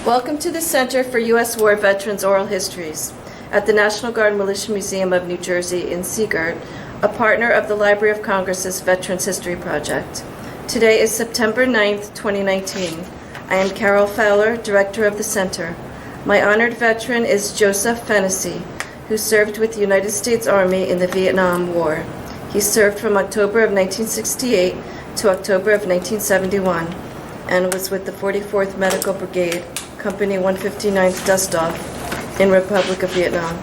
Welcome to the Center for U.S. War Veterans Oral Histories at the National Guard Militia Museum of New Jersey in Seagirt, a partner of the Library of Congress's Veterans History Project. Today is September 9th, 2019. I am Carol Fowler, Director of the Center. My honored veteran is Joseph Fennessy, who served with the United States Army in the Vietnam War. He served from October of 1968 to October of 1971 and was with the 44th Medical Brigade, Company 159th Dust-Off in Republic of Vietnam.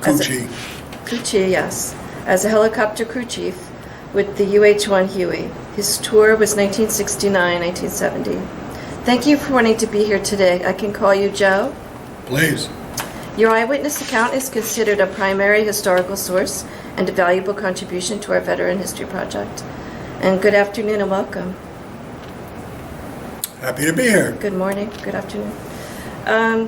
Cu Chi, yes. As a helicopter crew chief with the UH-1 Huey. His tour was 1969-1970. Thank you for wanting to be here today. I can call you Joe? Please. Your eyewitness account is considered a primary historical source and a valuable contribution to our Veteran History Project. And good afternoon and welcome. Happy to be here. Good morning, good afternoon.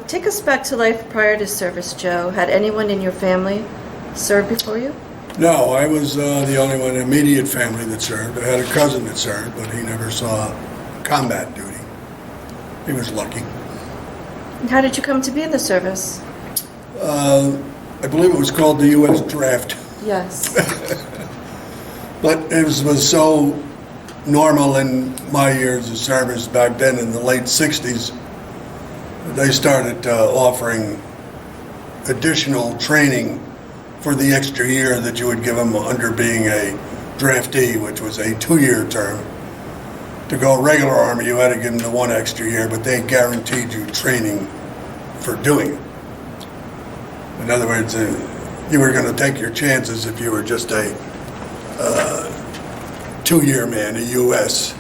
Take us back to life prior to service, Joe. Had anyone in your family served before you? No, I was the only one in immediate family that served. I had a cousin that served, but he never saw combat duty. He was lucky. And how did you come to be in the service? I believe it was called the U.S. Draft. Yes. But it was so normal in my years of service back then in the late 60s. They started offering additional training for the extra year that you would give them under being a draftee, which was a 2-year term. To go regular Army, you had to give them the 1 extra year, but they guaranteed you training for doing it. In other words, you were going to take your chances if you were just a 2-year man, a U.S.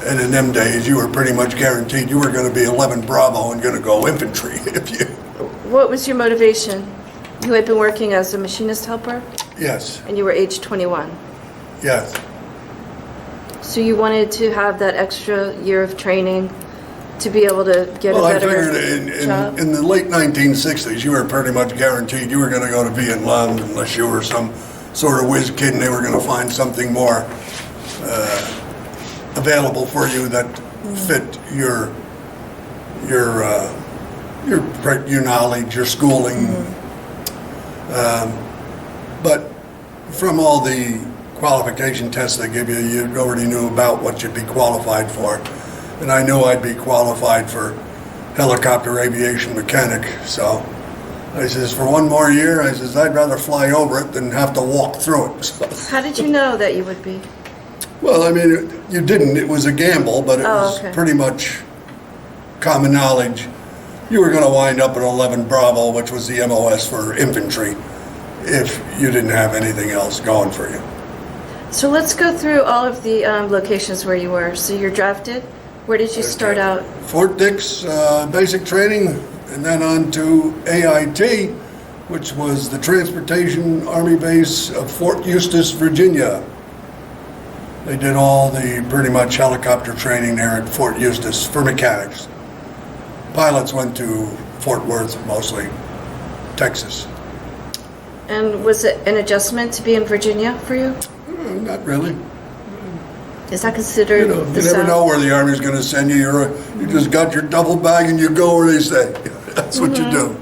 And in them days, you were pretty much guaranteed you were going to be 11 Bravo and going to go infantry. If you. What was your motivation? You had been working as a machinist helper? Yes. And you were age 21? Yes. So you wanted to have that extra year of training to be able to get a better job? Well, I figured in the late 1960s, you were pretty much guaranteed you were going to go to Vietnam unless you were some sort of whiz kid and they were going to find something more available for you that fit your knowledge, your schooling. But from all the qualification tests they give you, you already knew about what you'd be qualified for. And I knew I'd be qualified for helicopter aviation mechanic. So I says, for 1 more year, I says, I'd rather fly over it than have to walk through it. So. How did you know that you would be? Well, I mean, you didn't. It was a gamble, but it was pretty much common knowledge. You were going to wind up at 11 Bravo, which was the MOS for infantry, if you didn't have anything else going for you. So let's go through all of the locations where you were. So you're drafted. Where did you start out? Fort Dix, basic training, and then on to AIT, which was the Transportation Army Base of Fort Eustis, Virginia. They did all the pretty much helicopter training there at Fort Eustis for mechanics. Pilots went to Fort Worth, mostly Texas. And was it an adjustment to be in Virginia for you? Not really. Is that considered you never know where the Army's going to send you. You just got your duffel bag and you go where they say. That's what you do.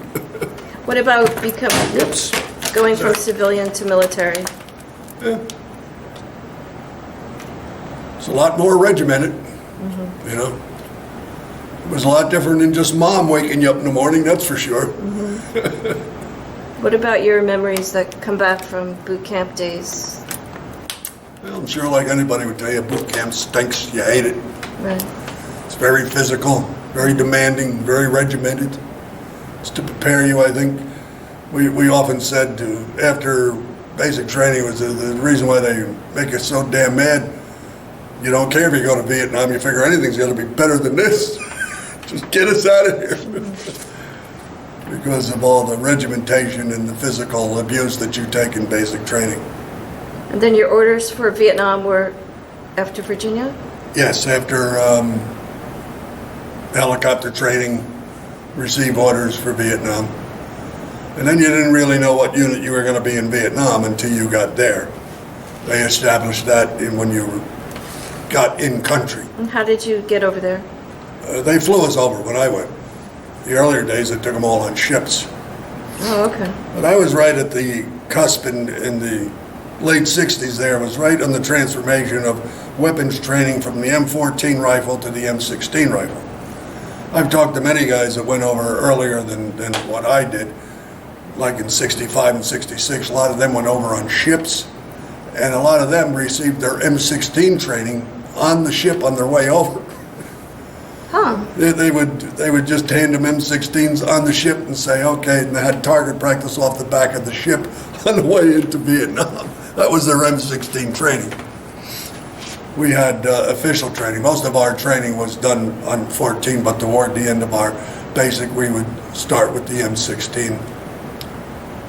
What about going from civilian to military? Yeah. It's a lot more regimented, you know. It was a lot different than just mom waking you up in the morning, that's for sure. What about your memories that come back from boot camp days? Well, I'm sure like anybody would tell you, boot camp stinks, you hate it. Right. It's very physical, very demanding, very regimented. It's to prepare you, I think. We often said after basic training was the reason why they make us so damn mad. You don't care if you go to Vietnam, you figure anything's going to be better than this. Just get us out of here. Because of all the regimentation and the physical abuse that you take in basic training. And then your orders for Vietnam were after Virginia? Yes, after helicopter training, receive orders for Vietnam. And then you didn't really know what unit you were going to be in Vietnam until you got there. They established that when you got in country. And how did you get over there? They flew us over when I went. the earlier days, they took them all on ships. Oh, okay. But I was right at the cusp in the late 60s there, was right on the transformation of weapons training from the M14 rifle to the M16 rifle. I've talked to many guys that went over earlier than what I did, like in 65 and 66. A lot of them went over on ships, and a lot of them received their M16 training on the ship on their way over. Huh. They would just hand them M16s on the ship and say, okay, and they had target practice off the back of the ship on the way into Vietnam. That was their M16 training. We had official training. Most of our training was done on 14, but toward the end of our basic, we would start with the M16.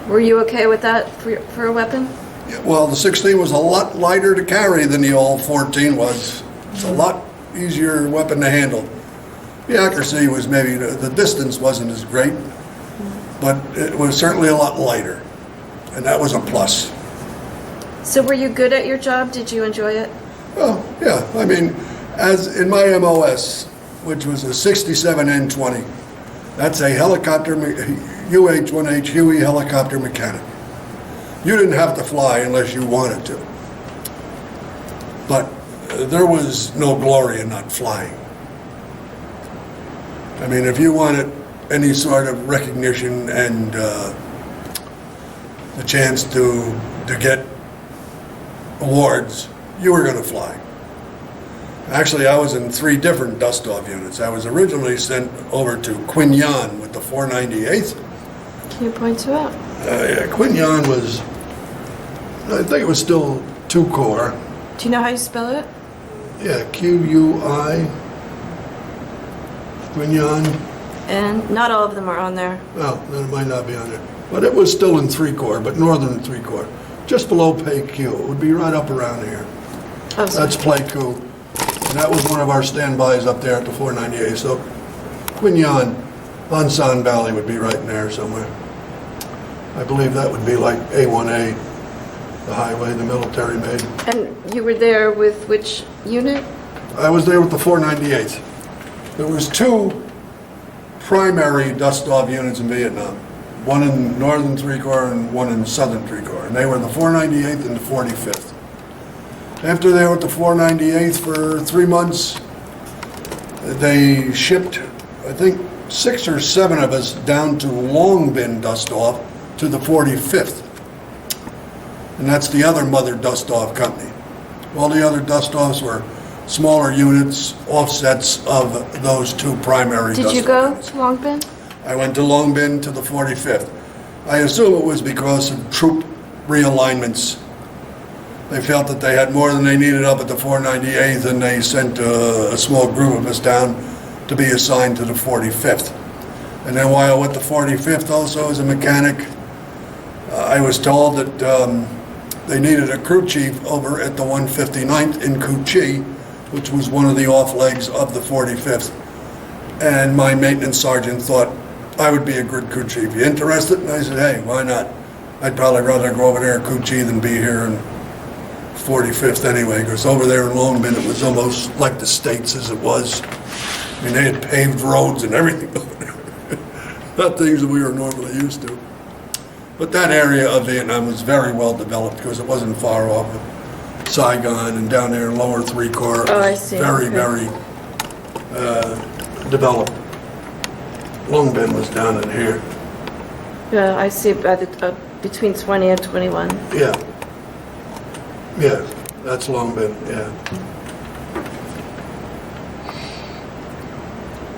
Were you okay with that for a weapon? Yeah, well, the 16 was a lot lighter to carry than the old 14 was. It's a lot easier weapon to handle. The accuracy was maybe, the distance wasn't as great, but it was certainly a lot lighter, and that was a plus. So were you good at your job? Did you enjoy it? Oh, yeah. I mean, as in my MOS, which was a 67 N20, that's a helicopter, UH-1H Huey helicopter mechanic. You didn't have to fly unless you wanted to. But there was no glory in not flying. I mean, if you wanted any sort of recognition and the chance to get awards, you were going to fly. Actually, I was in 3 different dust-off units. I was originally sent over to Quin Yon with the 498th. Can you point to it? Yeah, Quin Yon was, I think it was still 2-corps. Do you know how you spell it? Yeah, Q-U-I, Quin Yon. And not all of them are on there. Well, then it might not be on it. But it was still in 3-corps, but northern 3-corps. Just below PQ. It would be right up around here. Oh, sorry. That's Pleiku. And that was one of our standbys up there at the 498. So Quin Yon, Ansan Valley would be right in there somewhere. I believe that would be like A1A, the highway the military made. And you were there with which unit? I was there with the 498th. There was 2 primary dust-off units in Vietnam. One in northern 3-corps and one in southern 3-corps. And they were the 498th and the 45th. After they were with the 498th for 3 months, they shipped, I think, 6 or 7 of us down to Long Bin dust-off to the 45th. And that's the other mother dust-off company. All the other dust-offs were smaller units, offsets of those 2 primary dust-off. Did you go units. to Long Bin? I went to Long Bin to the 45th. I assume it was because of troop realignments. They felt that they had more than they needed up at the 498th, and they sent a small group of us down to be assigned to the 45th. And then while with the 45th also as a mechanic, I was told that they needed a crew chief over at the 159th in Cu Chi, which was one of the off legs of the 45th. And my maintenance sergeant thought I would be a good crew chief. You interested? And I said, hey, why not? I'd probably rather go over there at Cu Chi than be here in 45th anyway, because over there in Long Bin it was almost like the States as it was. I mean, they had paved roads and everything over there. Not things that we were normally used to. But that area of Vietnam was very well developed because it wasn't far off of Saigon, and down there in lower 3-corps. Oh, I see. Very, Okay. very developed. Long Bin was down in here. Yeah, I see by the, between 20 and 21. Yeah. Yeah, that's Long Bin, yeah.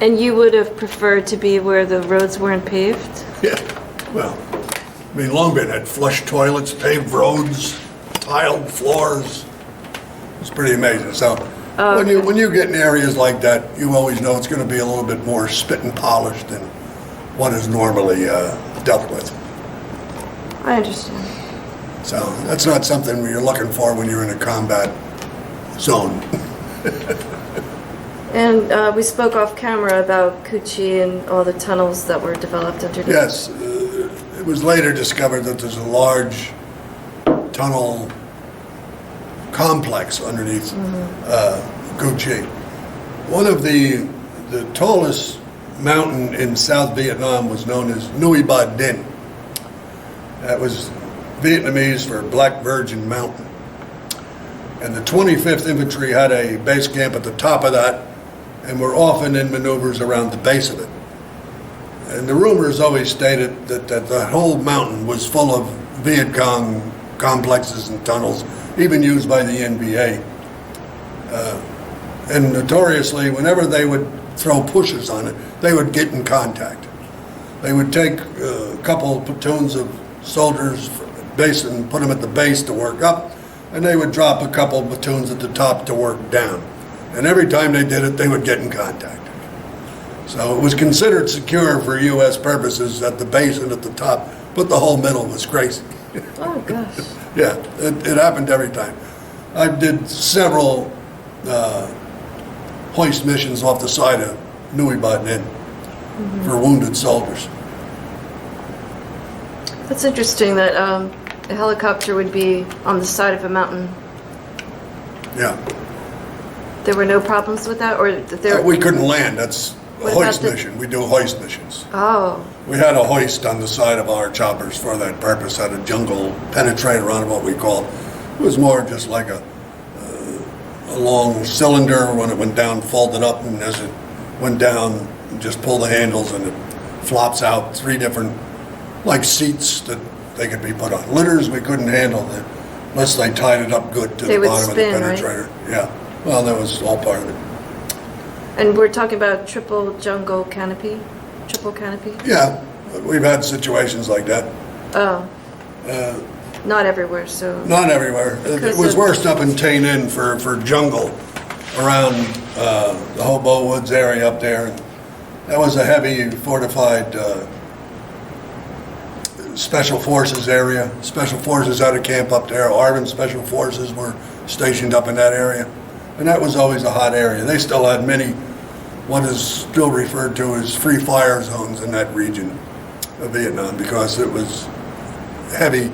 And you would have preferred to be where the roads weren't paved? Yeah, well, I mean, Long Bin had flush toilets, paved roads, tiled floors. It's pretty amazing. So when you get in areas like that, you always know it's going to be a little bit more spit and polished than what is normally dealt with. I understand. So that's not something you're looking for when you're in a combat zone. And we spoke off camera about Cu Chi and all the tunnels that were developed underneath. Yes, it was later discovered that there's a large tunnel complex underneath Cu Chi. One of the tallest mountain in South Vietnam was known as Nguy Ba Din. That was Vietnamese for Black Virgin Mountain. And the 25th Infantry had a base camp at the top of that, and were often in maneuvers around the base of it. And the rumors always stated that the whole mountain was full of Viet Cong complexes and tunnels, even used by the NBA. And notoriously, whenever they would throw pushes on it, they would get in contact. They would take a couple of platoons of soldiers base and put them at the base to work up, and they would drop a couple of platoons at the top to work down. And every time they did it, they would get in contact. So it was considered secure for U.S. purposes at the base and at the top, but the whole middle was crazy. Oh, gosh. Yeah, it happened every time. I did several hoist missions off the side of Nguy Ba Din for wounded soldiers. That's interesting that a helicopter would be on the side of a mountain. Yeah. There were no problems with that, or that there? We couldn't land. That's a What hoist about the- mission. We do hoist missions. Oh, We had a hoist on the side of our choppers for that purpose, had a jungle penetrator on it, what we called. It was more just like a long cylinder. When it went down, folded up, and as it went down, just pull the handles and it flops out 3 different, like seats that they could be put on. Litters we couldn't handle unless they tied it up good to They the would bottom spin, of the right? penetrator. Yeah, well, that was all part of it. and we're talking about triple jungle canopy? Triple canopy? Yeah, we've had situations like that. Oh. Not everywhere, so. Not everywhere. It Because was of- worst up in Tay Ninh for jungle around the Hobo Woods area up there. That was a heavy fortified Special Forces area. Special Forces had a camp up there. Arvin Special Forces were stationed up in that area. And that was always a hot area. They still had many, what is still referred to as free fire zones in that region of Vietnam, because it was heavy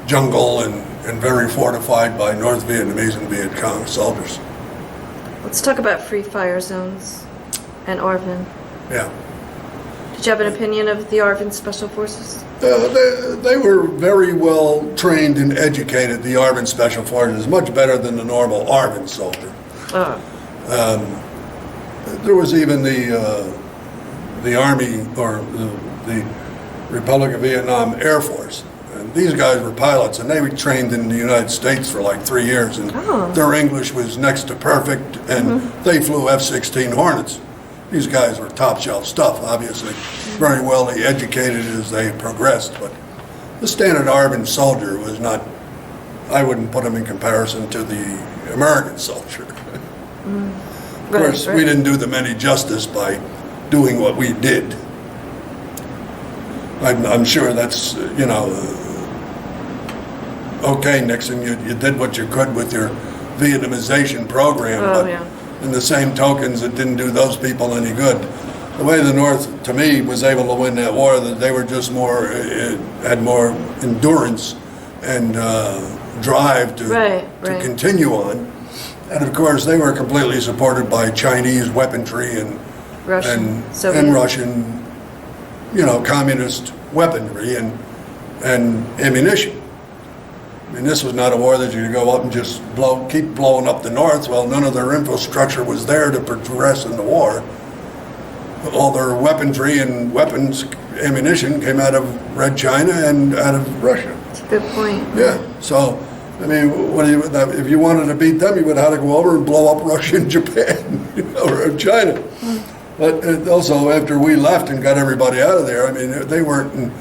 jungle and very fortified by North Vietnamese and Viet Cong soldiers. Let's talk about free fire zones and ARVN. Yeah. Did you have an opinion of the ARVN Special Forces? They were very well trained and educated, the Arvin Special Forces, much better than the normal Arvin soldier. Oh. There was even the Army, or the Republic of Vietnam Air Force. And these guys were pilots, and they were trained in the United States for like 3 years, and Oh. their English was next to perfect, and they flew F-16 Hornets. These guys were top shelf stuff, obviously, very well educated as they progressed, but the standard Arvin soldier was not, I wouldn't put him in comparison to the American soldier. Of course, we didn't do them any justice by doing what we did. I'm sure that's, okay, Nixon, you did what you could with your Vietnamization program, Oh, but yeah. in the same tokens, it didn't do those people any good. The way the North, to me, was able to win that war, that they were just had more endurance and drive to continue on. And of course, they were completely supported by Chinese weaponry and Russian, and Soviet. Russian, communist weaponry and ammunition. I mean, this was not a war that you could go up and just keep blowing up the North. Well, none of their infrastructure was there to progress in the war. All their weaponry and weapons, ammunition came out of Red China and out of Russia. That's a good point. Yeah, so, I mean, if you wanted to beat them, you would have to go over and blow up Russia and Japan, or China. But also, after we left and got everybody out of there, I mean, they weren't in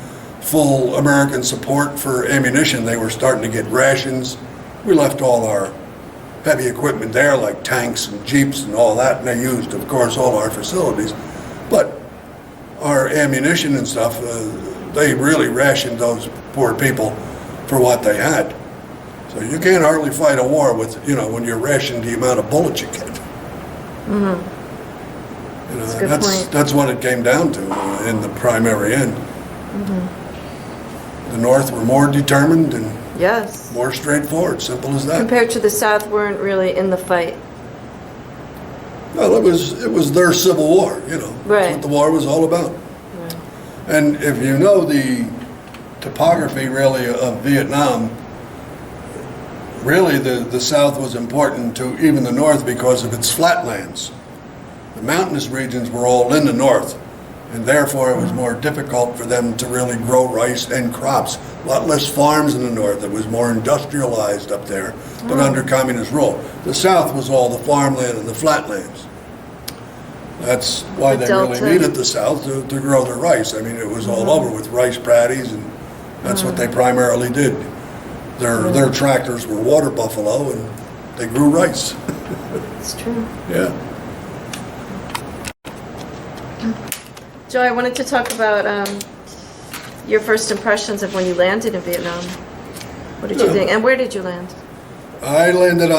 full American support for ammunition. They were starting to get rations. We left all our heavy equipment there, like tanks and jeeps and all that, and they used, of course, all our facilities. But our ammunition and stuff, they really rationed those poor people for what they had. So you can't hardly fight a war with, when you're rationed the amount of bullets you get. Mm-hmm. That's a good point. That's what it came down to in the primary end. Mm-hmm. The North were more determined and Yes. more straightforward, simple as that. Compared to the South, weren't really in the fight. Well, it was their civil war, you know. Right. That's what the war was all about. Right. And if you know the topography really of Vietnam, really the South was important to even the North because of its flatlands. The mountainous regions were all in the North, and therefore it was more difficult for them to really grow rice and crops. A lot less farms in the North. It was more industrialized up there, but under communist rule. The South was all the farmland and the flatlands. That's why The they really Delta. needed the South to grow their rice. I mean, it was all over with rice paddies, and that's what they primarily did. Their tractors were water buffalo, and they grew rice. It's true. Yeah. Joe, I wanted to talk about your first impressions of when you landed in Vietnam. What did you think? And where did you land? I landed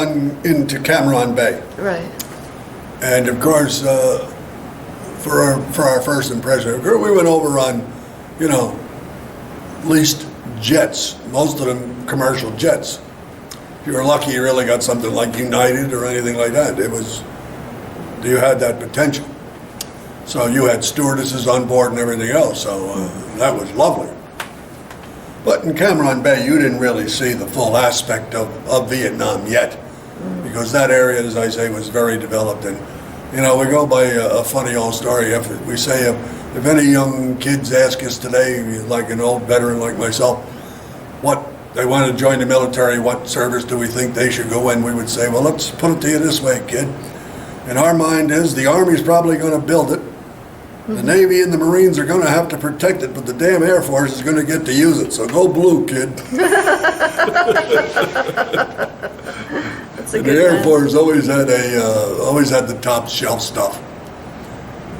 into Cam Bay. Right. And of course, for our first impression, we went over on, you know, leased jets, most of them commercial jets. If you were lucky, you really got something like United or anything like that. You had that potential. So you had stewardesses on board and everything else, so that was lovely. But in Cam Bay, you didn't really see the full aspect of Vietnam yet, because that area, as I say, was very developed. And, you know, we go by a funny old story. We say if any young kids ask us today, like an old veteran like myself, what they want to join the military, what service do we think they should go in, we would say, well, let's put it to you this way, kid. And our mind is the Army's probably going to build it. The Navy and the Marines are going to have to protect it, but the damn Air Force is going to get to use it. So go blue, kid. That's a The good Air one. Force always had the top shelf stuff.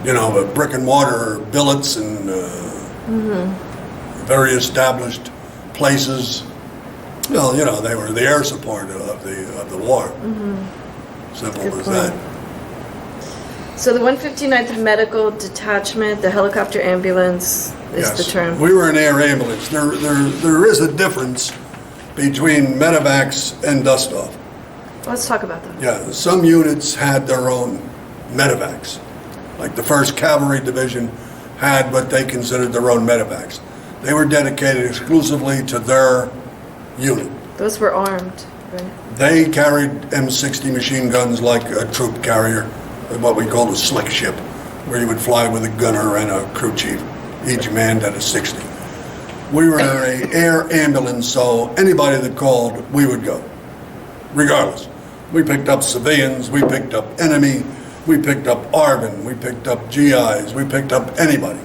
You know, brick and mortar billets and very established places. Well, you know, they were the air support of the war. Simple Good as point. that. So the 159th Medical Detachment, the helicopter ambulance is the term. We were an air ambulance. There is a difference between medevacs and dust-off. Let's talk about that. Yeah, some units had their own medevacs. Like the 1st Cavalry Division had what they considered their own medevacs. They were dedicated exclusively to their unit. Those were armed, right? They carried M60 machine guns like a troop carrier, what we called a slick ship, where you would fly with a gunner and a crew chief, each manned at a 60. We were an air ambulance, so anybody that called, we would go, regardless. We picked up civilians, we picked up enemy, we picked up ARVN, we picked up GIs, we picked up anybody.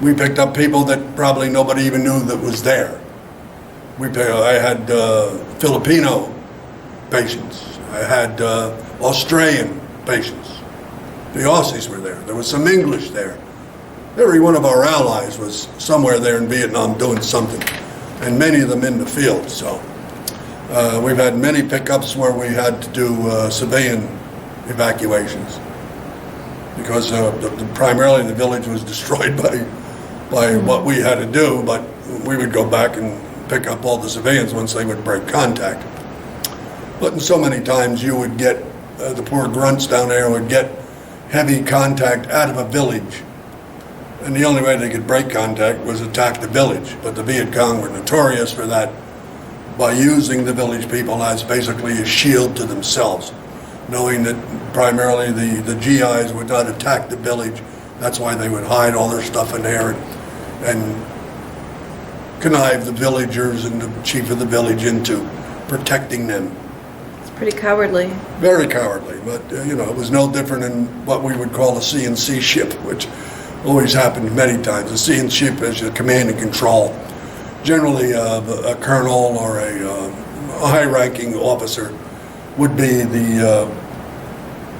We picked up people that probably nobody even knew that was there. I had Filipino patients. I had Australian patients. The Aussies were there. There was some English there. Every one of our allies was somewhere there in Vietnam doing something, and many of them in the field. So we've had many pickups where we had to do civilian evacuations because primarily the village was destroyed by what we had to do, but we would go back and pick up all the civilians once they would break contact. But so many times you would get, the poor grunts down there would get heavy contact out of a village. And the only way they could break contact was attack the village. But the Viet Cong were notorious for that, by using the village people as basically a shield to themselves, knowing that primarily the GIs would not attack the village. That's why they would hide all their stuff in there and connive the villagers and the chief of the village into protecting them. It's pretty cowardly. Very cowardly, but you know, it was no different than what we would call a C&C ship, which always happened many times. A C&C ship is a command and control. Generally, a colonel or a high-ranking officer would be the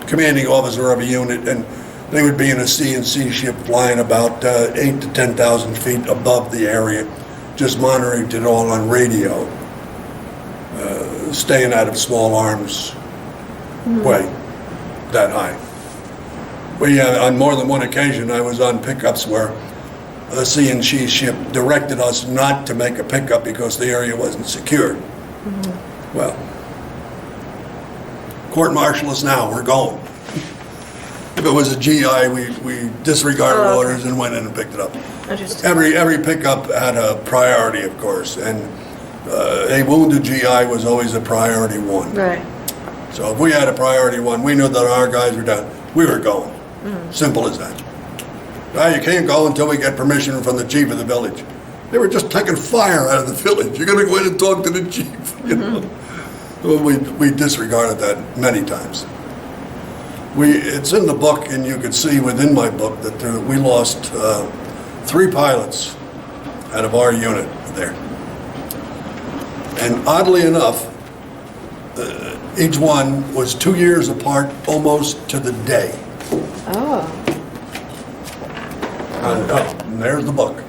commanding officer of a unit, and they would be in a C&C ship flying about 8,000 to 10,000 feet above the area, just monitoring it all on radio, staying out of small arms way that high. We, on more than one occasion, I was on pickups where a C&C ship directed us not to make a pickup because the area wasn't secured. Well, court-martial us now, we're going. If it was a GI, we disregarded Oh, okay. orders and went in and picked it up. Understood. Every pickup had a priority, of course, and a wounded GI was always a priority one. Right. So if we had a priority one, we knew that our guys were down, we were going. Simple as that. Now, you can't go until we get permission from the chief of the village. They were just taking fire out of the village. You're going to go in and talk to the chief, you know. Well, we disregarded that many times. It's in the book, and you could see within my book that we lost 3 pilots out of our unit there. And oddly enough, each one was 2 years apart, almost to the day. Oh. And there's the book.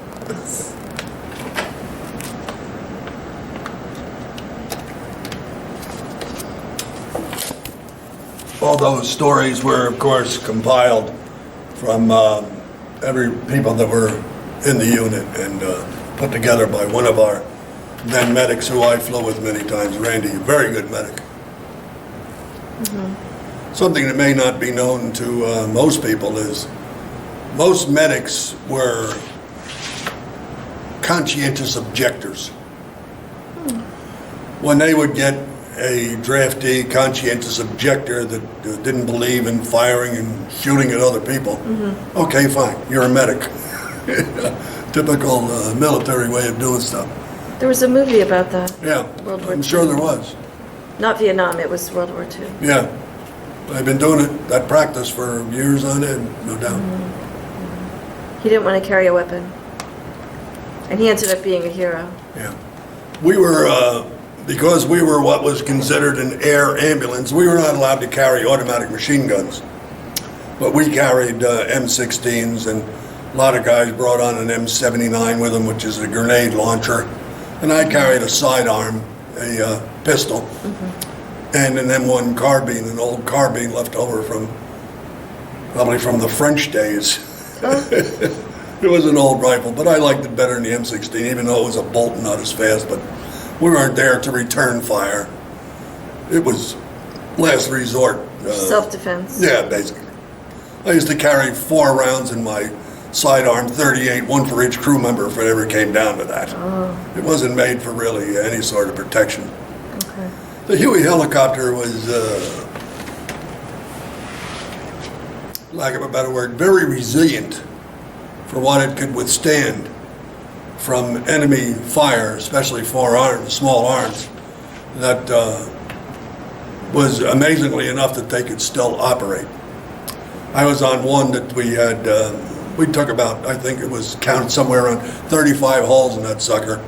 All those stories were, of course, compiled from every people that were in the unit and put together by one of our then medics who I flew with many times, Randy, a very good medic. Something that may not be known to most people is most medics were conscientious objectors. When they would get a draftee conscientious objector that didn't believe in firing and shooting at other people, okay, fine, you're a medic. Typical military way of doing stuff. There was a movie about that. Yeah, World War I'm II. sure there was. Not Vietnam, it was World War II. Yeah, I've been doing it, that practice for years on end, no doubt. He didn't want to carry a weapon. And he ended up being a hero. Yeah. We were, because we were what was considered an air ambulance, we were not allowed to carry automatic machine guns. But we carried M16s, and a lot of guys brought on an M79 with them, which is a grenade launcher. And I carried a sidearm, a pistol, and an M1 carbine, an old carbine left over probably from the French days. It was an old rifle, but I liked it better than the M16, even though it was a bolt, not as fast. But we weren't there to return fire. It was last resort. Self-defense. Yeah, basically. I used to carry 4 rounds in my sidearm, 38, one for each crew member if it ever came down to that. It wasn't made for really any sort of protection. Okay. The Huey helicopter was, lack of a better word, very resilient for what it could withstand from enemy fire, especially small arms, that was amazingly enough that they could still operate. I was on one that we took about, I think it was counted somewhere around 35 holes in that sucker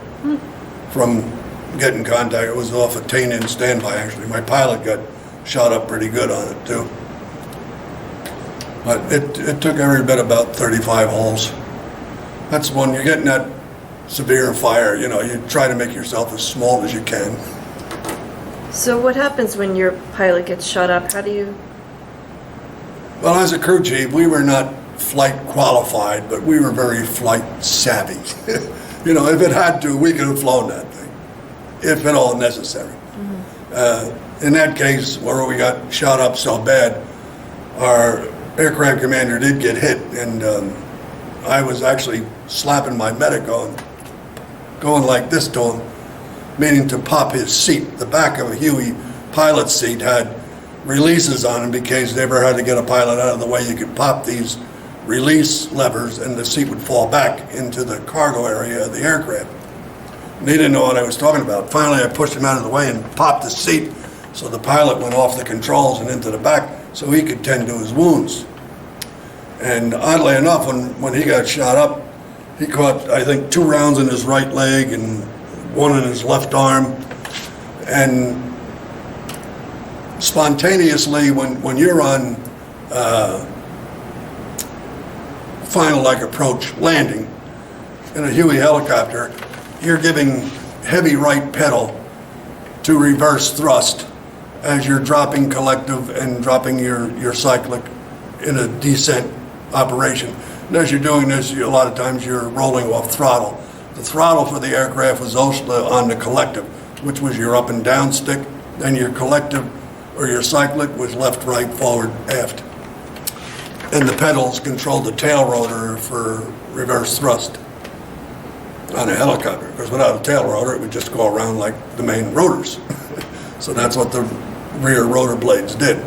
from getting contact. It was off a Tainin standby, actually. My pilot got shot up pretty good on it, too. But it took every bit about 35 holes. That's when you're getting that severe fire, you know, you try to make yourself as small as you can. So what happens when your pilot gets shot up? How do you... Well, as a crew chief, we were not flight qualified, but we were very flight savvy. You know, if it had to, we could have flown that thing, if at all necessary. In that case, where we got shot up so bad, our aircraft commander did get hit, and I was actually slapping my medic going like this to him, meaning to pop his seat. The back of a Huey pilot seat had releases on them because they ever had to get a pilot out of the way. You could pop these release levers and the seat would fall back into the cargo area of the aircraft. And he didn't know what I was talking about. Finally, I pushed him out of the way and popped the seat so the pilot went off the controls and into the back so he could tend to his wounds. And oddly enough, when he got shot up, he caught, I think, 2 rounds in his right leg and 1 in his left arm. And spontaneously, when you're on final like approach landing in a Huey helicopter, you're giving heavy right pedal to reverse thrust as you're dropping collective and dropping your cyclic in a descent operation. And as you're doing this, a lot of times you're rolling off throttle. The throttle for the aircraft was also on the collective, which was your up and down stick, and your collective or your cyclic was left, right, forward, aft. and the pedals controlled the tail rotor for reverse thrust on a helicopter. Because without a tail rotor, it would just go around like the main rotors. So that's what the rear rotor blades did.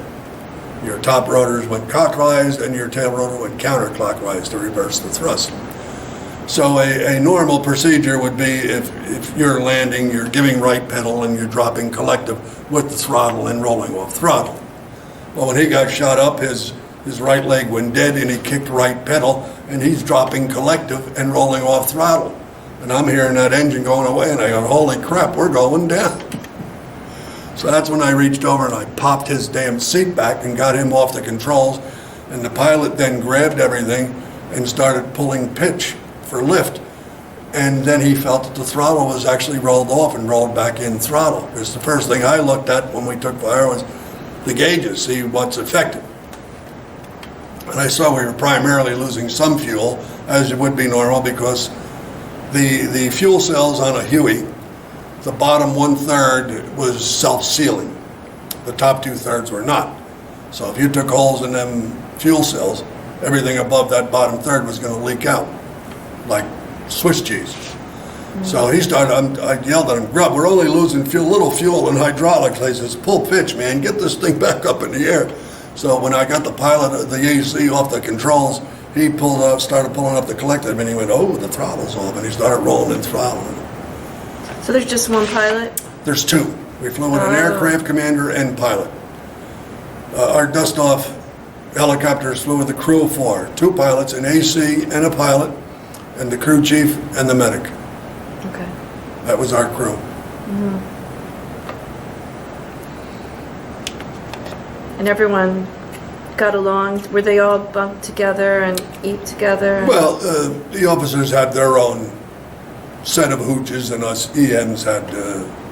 Your top rotors went clockwise and your tail rotor went counterclockwise to reverse the thrust. So a normal procedure would be if you're landing, you're giving right pedal and you're dropping collective with the throttle and rolling off throttle. Well, when he got shot up, his right leg went dead and he kicked right pedal and he's dropping collective and rolling off throttle. And I'm hearing that engine going away and I go, holy crap, we're going down. So that's when I reached over and I popped his damn seat back and got him off the controls. And the pilot then grabbed everything and started pulling pitch for lift. And then he felt that the throttle was actually rolled off and rolled back in throttle. Because the first thing I looked at when we took fire was the gauges, see what's affected. And I saw we were primarily losing some fuel, as it would be normal, because the fuel cells on a Huey, the bottom 1/3 was self-sealing. The top 2/3 were not. So if you took holes in them fuel cells, everything above that bottom third was going to leak out, like Swiss cheese. So he started, I yelled at him, Grub, we're only losing little fuel in hydraulics. I says, pull pitch, man, get this thing back up in the air. So when I got the pilot, the AC off the controls, he started pulling up the collective, and he went, oh, the throttle's off, and he started rolling and throttling. So there's just one pilot? There's two. We flew with an aircraft commander and pilot. Our dust-off helicopters flew with a crew of 4, 2 pilots, an AC and a pilot, and the crew chief and the medic. Okay. That was our crew. Mm-hmm. And everyone got along? Were they all bunked together and eat together? Well, the officers had their own set of hooches, and us EMs had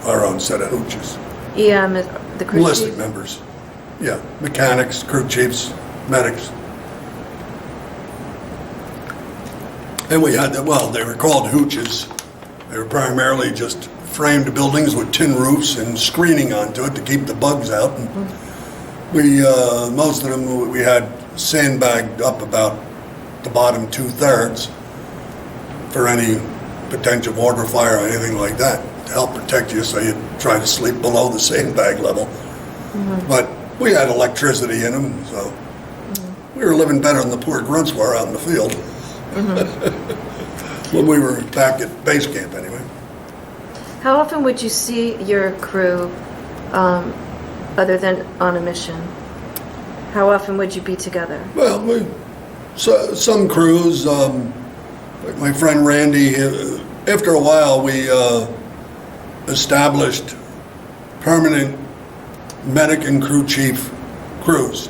our own set of hooches. EM is the crew Enlisted chief? members. Yeah, mechanics, crew chiefs, medics. And we had, they were called hooches. They were primarily just framed buildings with tin roofs and screening onto it to keep the bugs out. And we, most of them, we had sandbagged up about the bottom 2/3 for any potential mortar fire or anything like that to help protect you, so you'd try to sleep below the sandbag level. Mm-hmm. But we had electricity in them, so we were living better than the poor grunts were out in the field. When we were back at base camp, anyway. How often would you see your crew other than on a mission? How often would you be together? Well, some crews, like my friend Randy, after a while we established permanent medic and crew chief crews.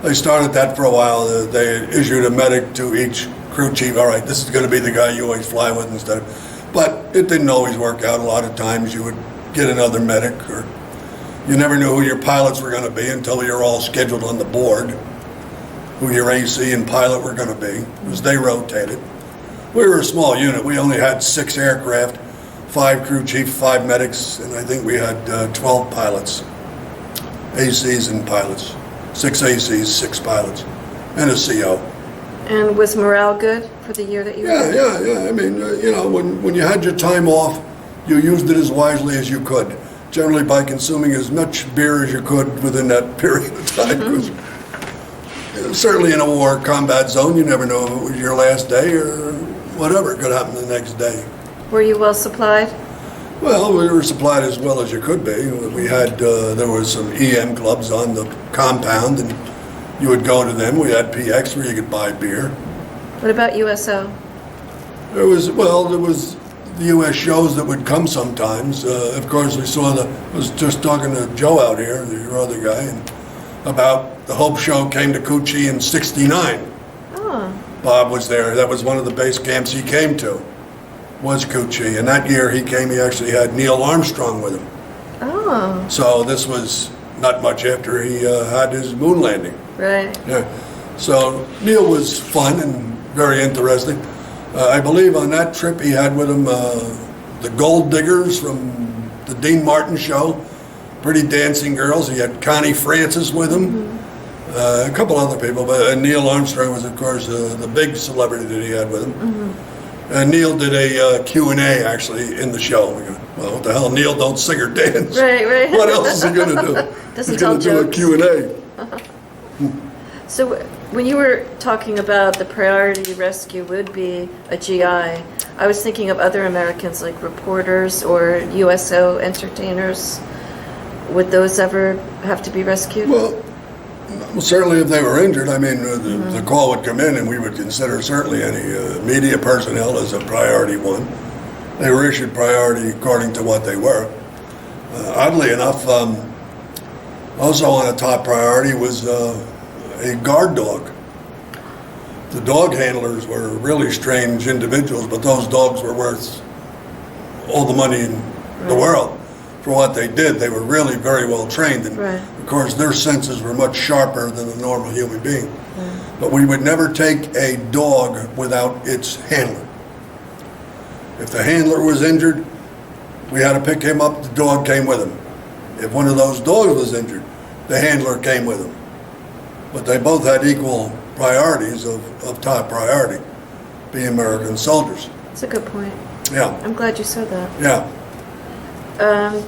They started that for a while. They issued a medic to each crew chief. All right, this is going to be the guy you always fly with instead of. But it didn't always work out. A lot of times you would get another medic, or you never knew who your pilots were going to be until you're all scheduled on the board, who your AC and pilot were going to be, because they rotated. We were a small unit. We only had 6 aircraft, 5 crew chiefs, 5 medics, and I think we had 12 pilots, ACs and pilots. 6 ACs, 6 pilots, and a CO. And was morale good for the year that you were there? Yeah. I mean, when you had your time off, you used it as wisely as you could, generally by consuming as much beer as you could within that period of time. Mm-hmm. Certainly in a war combat zone, you never know if it was your last day or whatever could happen the next day. Were you well supplied? Well, we were supplied as well as you could be. We had, there was some EM clubs on the compound, and you would go to them. We had PX where you could buy beer. What about USO? There was the U.S. shows that would come sometimes. Of course, I was just talking to Joe out here, your other guy, and about the Hope Show came to Coochie in '69. Oh. Bob was there. That was one of the base camps he came to, was Coochie. And that year he came, he actually had Neil Armstrong with him. Oh. So this was not much after he had his moon landing. Right. Yeah. So Neil was fun and very interesting. I believe on that trip he had with him the Gold Diggers from the Dean Martin show, Pretty Dancing Girls. He had Connie Francis with him. Mm-hmm. A couple other people, but Neil Armstrong was, of course, the big celebrity that he had with him. Neil did a Q&A, actually, in the show. We go, well, what the hell? Neil don't sing or dance. Right. What else is he going to do? Doesn't He's going to tell do a jokes. Q&A. So when you were talking about the priority rescue would be a GI, I was thinking of other Americans like reporters or USO entertainers. Would those ever have to be rescued? Well, certainly if they were injured, I mean, the call would come in and we would consider certainly any media personnel as a priority one. They were issued priority according to what they were. Oddly enough, also on a top priority was a guard dog. The dog handlers were really strange individuals, but those dogs were worth all the money in the world for what they did. They were really very well trained, and of course their senses were much sharper than a normal human being. But we would never take a dog without its handler. If the handler was injured, we had to pick him up, the dog came with him. If one of those dogs was injured, the handler came with him. But they both had equal priorities of top priority, being American soldiers. That's a good point. Yeah. I'm glad you said that. Yeah.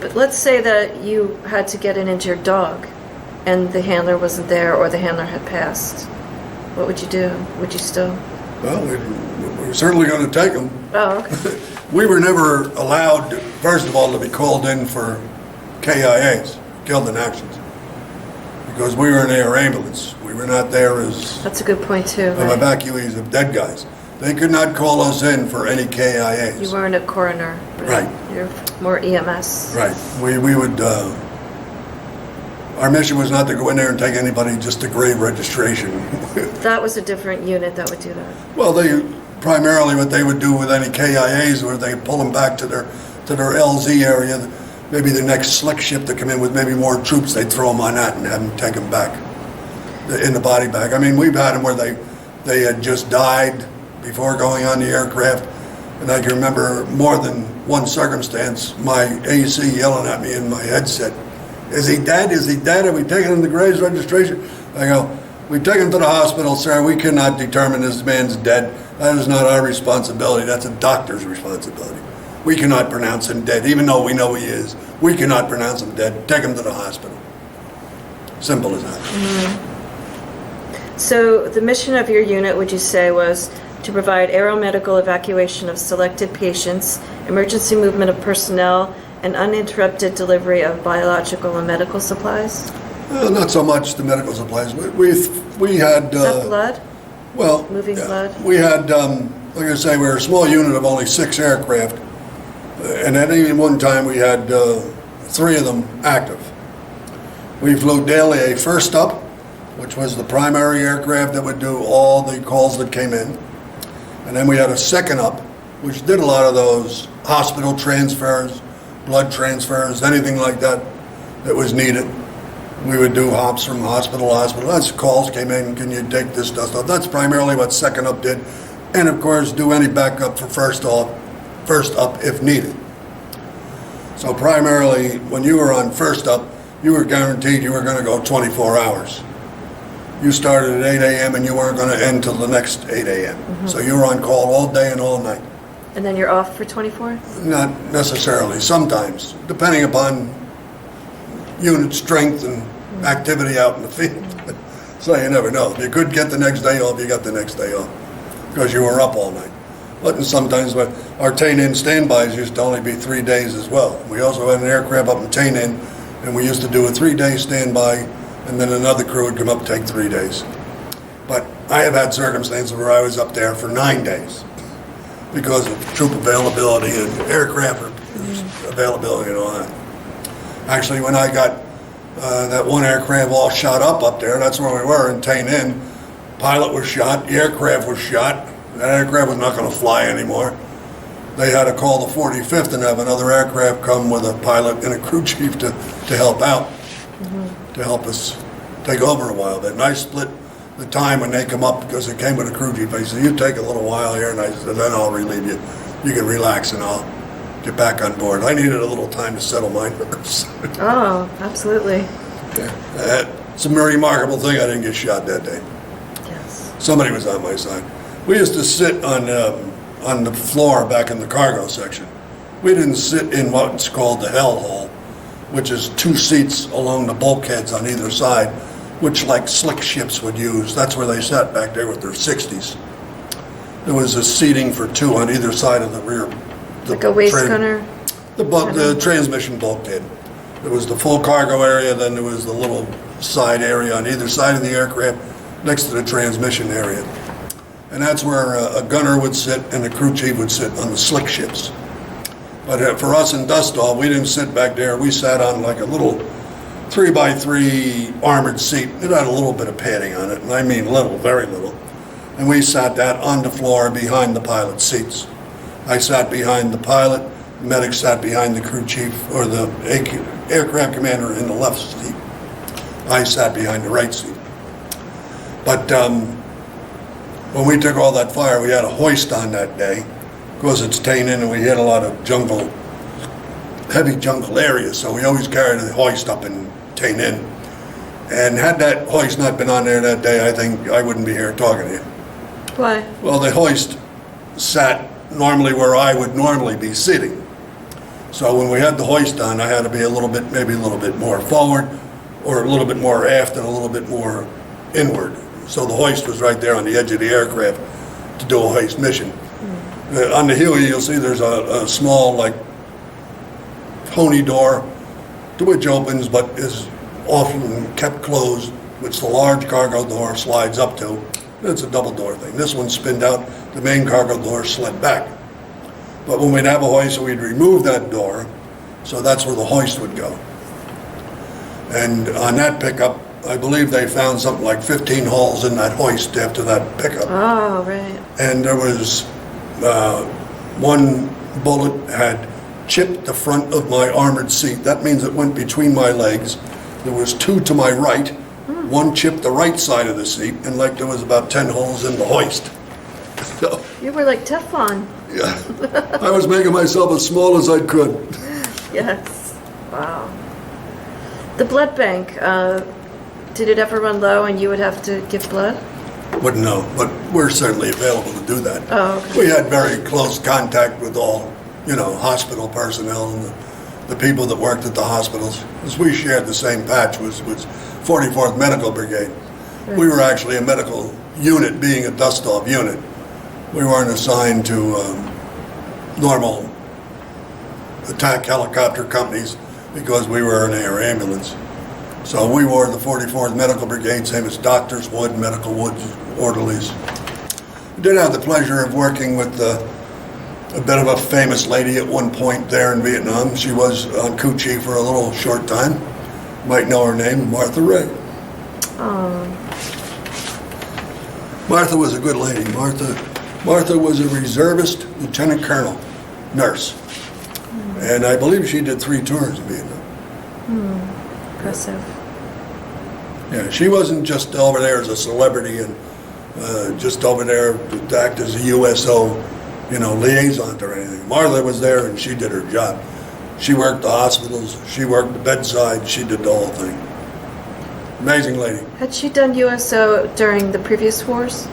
But let's say that you had to get an injured dog and the handler wasn't there or the handler had passed. What would you do? Would you still? Well, we're certainly going to take them. Oh, okay. We were never allowed, first of all, to be called in for KIAs, killed in actions, because we were an air ambulance. We were not there as That's a good point too. Right? evacuees of dead guys. They could not call us in for any KIAs. You weren't a coroner. Right. You're more EMS. Right. We would, our mission was not to go in there and take anybody just to grave registration. That was a different unit that would do that. Well, primarily what they would do with any KIAs were they pull them back to their LZ area. Maybe the next slick ship to come in with maybe more troops, they'd throw them on that and have them take them back in the body bag. I mean, we've had them where they had just died before going on the aircraft. And I can remember more than one circumstance, my AC yelling at me in my headset, "Is he dead? Is he dead? Are we taking him to graves registration?" I go, "We take him to the hospital, sir. We cannot determine this man's dead. That is not our responsibility. That's a doctor's responsibility. We cannot pronounce him dead, even though we know he is. We cannot pronounce him dead. Take him to the hospital." Simple as that. So the mission of your unit, would you say, was to provide aeromedical evacuation of selected patients, emergency movement of personnel, and uninterrupted delivery of biological and medical supplies? Not so much the medical supplies. We had... Is that blood? Well, Moving blood? We had, like I say, we were a small unit of only 6 aircraft. And at any one time, we had 3 of them active. We flew daily a first up, which was the primary aircraft that would do all the calls that came in. And then we had a second up, which did a lot of those hospital transfers, blood transfers, anything like that that was needed. We would do hops from hospital to hospital. That's calls came in, can you take this stuff? That's primarily what second up did. And of course, do any backup for first up if needed. So primarily, when you were on first up, you were guaranteed you were going to go 24 hours. You started at 8 a.m. and you weren't going to end till the next 8 a.m. So you were on call all day and all night. And then you're off for 24? Not necessarily. Sometimes, depending upon unit strength and activity out in the field. So you never know. You could get the next day off, you got the next day off because you were up all night. But sometimes our Tain-In standbys used to only be 3 days as well. We also had an aircraft up in Tain-In, and we used to do a 3-day standby, and then another crew would come up and take 3 days. But I have had circumstances where I was up there for 9 days because of troop availability and aircraft availability and all that. Actually, when I got that one aircraft all shot up there, that's where we were in Tain-In. Pilot was shot, the aircraft was shot. That aircraft was not going to fly anymore. They had to call the 45th and have another aircraft come with a pilot and a crew chief to help out, to help us take over a while. And I split the time when they come up because it came with a crew chief. I said, "You take a little while here," and I said, "Then I'll relieve you. You can relax and I'll get back on board." I needed a little time to settle my nerves. Oh, absolutely. Yeah. It's a remarkable thing I didn't get shot that day. Yes. Somebody was on my side. We used to sit on the floor back in the cargo section. We didn't sit in what's called the hell hole, which is 2 seats along the bulkheads on either side, which like slick ships would use. That's where they sat back there with their 60s. There was a seating for 2 on either side of the rear. Like a waist gunner? The transmission bulkhead. There was the full cargo area, then there was the little side area on either side of the aircraft next to the transmission area. And that's where a gunner would sit and a crew chief would sit on the slick ships. But for us in Dust Hall, we didn't sit back there. We sat on like a little 3x3 armored seat. It had a little bit of padding on it, and I mean little, very little. And we sat that on the floor behind the pilot's seats. I sat behind the pilot, the medic sat behind the crew chief or the aircraft commander in the left seat. I sat behind the right seat. But when we took all that fire, we had a hoist on that day. Of course, it's Tain in, and we hit a lot of jungle, heavy jungle areas, so we always carried the hoist up in Tain in. And had that hoist not been on there that day, I think I wouldn't be here talking to you. Why? Well, the hoist sat normally where I would normally be sitting. So when we had the hoist on, I had to be a little bit, maybe a little bit more forward, or a little bit more aft, and a little bit more inward. So the hoist was right there on the edge of the aircraft to do a hoist mission. On the Huey, you'll see there's a small, like, pony door, which opens but is often kept closed, which the large cargo door slides up to. It's a double door thing. This one spinned out, the main cargo door slid back. But when we'd have a hoist, we'd remove that door, so that's where the hoist would go. And on that pickup, I believe they found something like 15 holes in that hoist after that pickup. Oh, right. And there was one bullet had chipped the front of my armored seat. That means it went between my legs. There was 2 to my right. One chipped the right side of the seat, and like there was about 10 holes in the hoist. So, You were like Teflon. yeah, I was making myself as small as I could. Yes. Wow. The blood bank, did it ever run low and you would have to give blood? Wouldn't know, but we're certainly available to do that. Oh, okay. We had very close contact with all, hospital personnel and the people that worked at the hospitals. Because we shared the same patch with 44th Medical Brigade. Right. We were actually a medical unit, being a dust-off unit. We weren't assigned to normal attack helicopter companies because we were an air ambulance. So we were the 44th Medical Brigade, same as doctors would, medical orderlies. We did have the pleasure of working with a bit of a famous lady at one point there in Vietnam. She was on crew chief for a little short time. Might know her name, Martha Ray. Oh. Martha was a good lady. Martha was a reservist lieutenant colonel, nurse. And I believe she did 3 tours in Vietnam. Impressive. Yeah, she wasn't just over there as a celebrity and just over there to act as a USO, liaison or anything. Martha was there and she did her job. She worked the hospitals, she worked the bedside, she did the whole thing. Amazing lady. Had she done USO during the previous wars?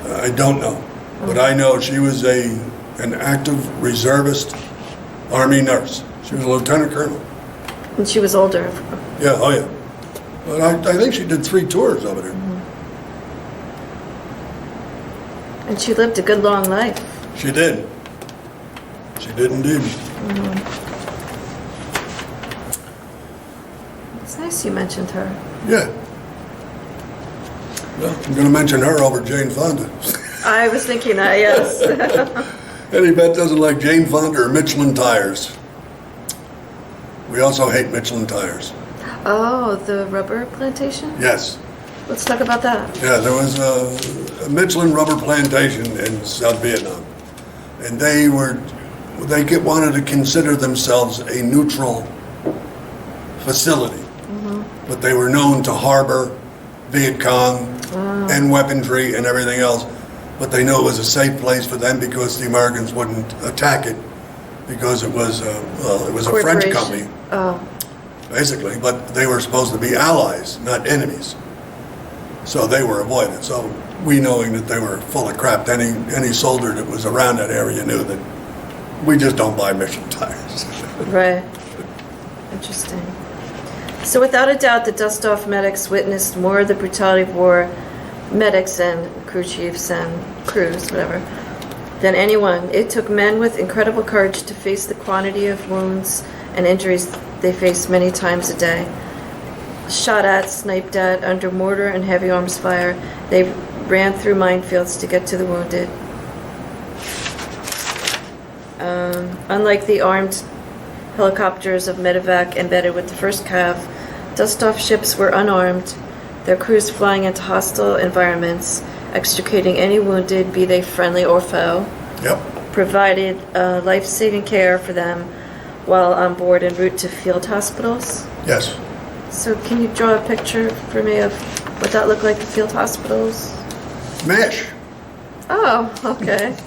I don't know, but I know she was an active reservist Army nurse. She was a lieutenant colonel. And she was older. Yeah, oh yeah. But I think she did 3 tours over there. And she lived a good long life. She did. She did indeed. It's nice you mentioned her. Yeah. Well, I'm going to mention her over Jane Fonda. I was thinking that, yes. Any vet doesn't like Jane Fonda or Michelin tires. We also hate Michelin tires. Oh, the rubber plantation? Yes. Let's talk about that. Yeah, there was a Michelin rubber plantation in South Vietnam. And they wanted to consider themselves a neutral facility. But they were known to harbor Viet Cong and weaponry and everything else. But they knew it was a safe place for them because the Americans wouldn't attack it because it was a French company. Oh. basically, but they were supposed to be allies, not enemies. So they were avoided. So we, knowing that they were full of crap, any soldier that was around that area knew that we just don't buy Michelin tires. Right. Interesting. So without a doubt, the dust-off medics witnessed more of the brutality of war, medics and crew chiefs and crews, whatever, than anyone. It took men with incredible courage to face the quantity of wounds and injuries they faced many times a day. Shot at, sniped at, under mortar and heavy arms fire, they ran through minefields to get to the wounded. Unlike the armed helicopters of medevac embedded with the first cav, dust-off ships were unarmed, their crews flying into hostile environments, extricating any wounded, be they friendly or foe. Yep. Provided life-saving care for them while on board en route to field hospitals. Yes. So can you draw a picture for me of what that looked like, the field hospitals? MASH. Oh, okay.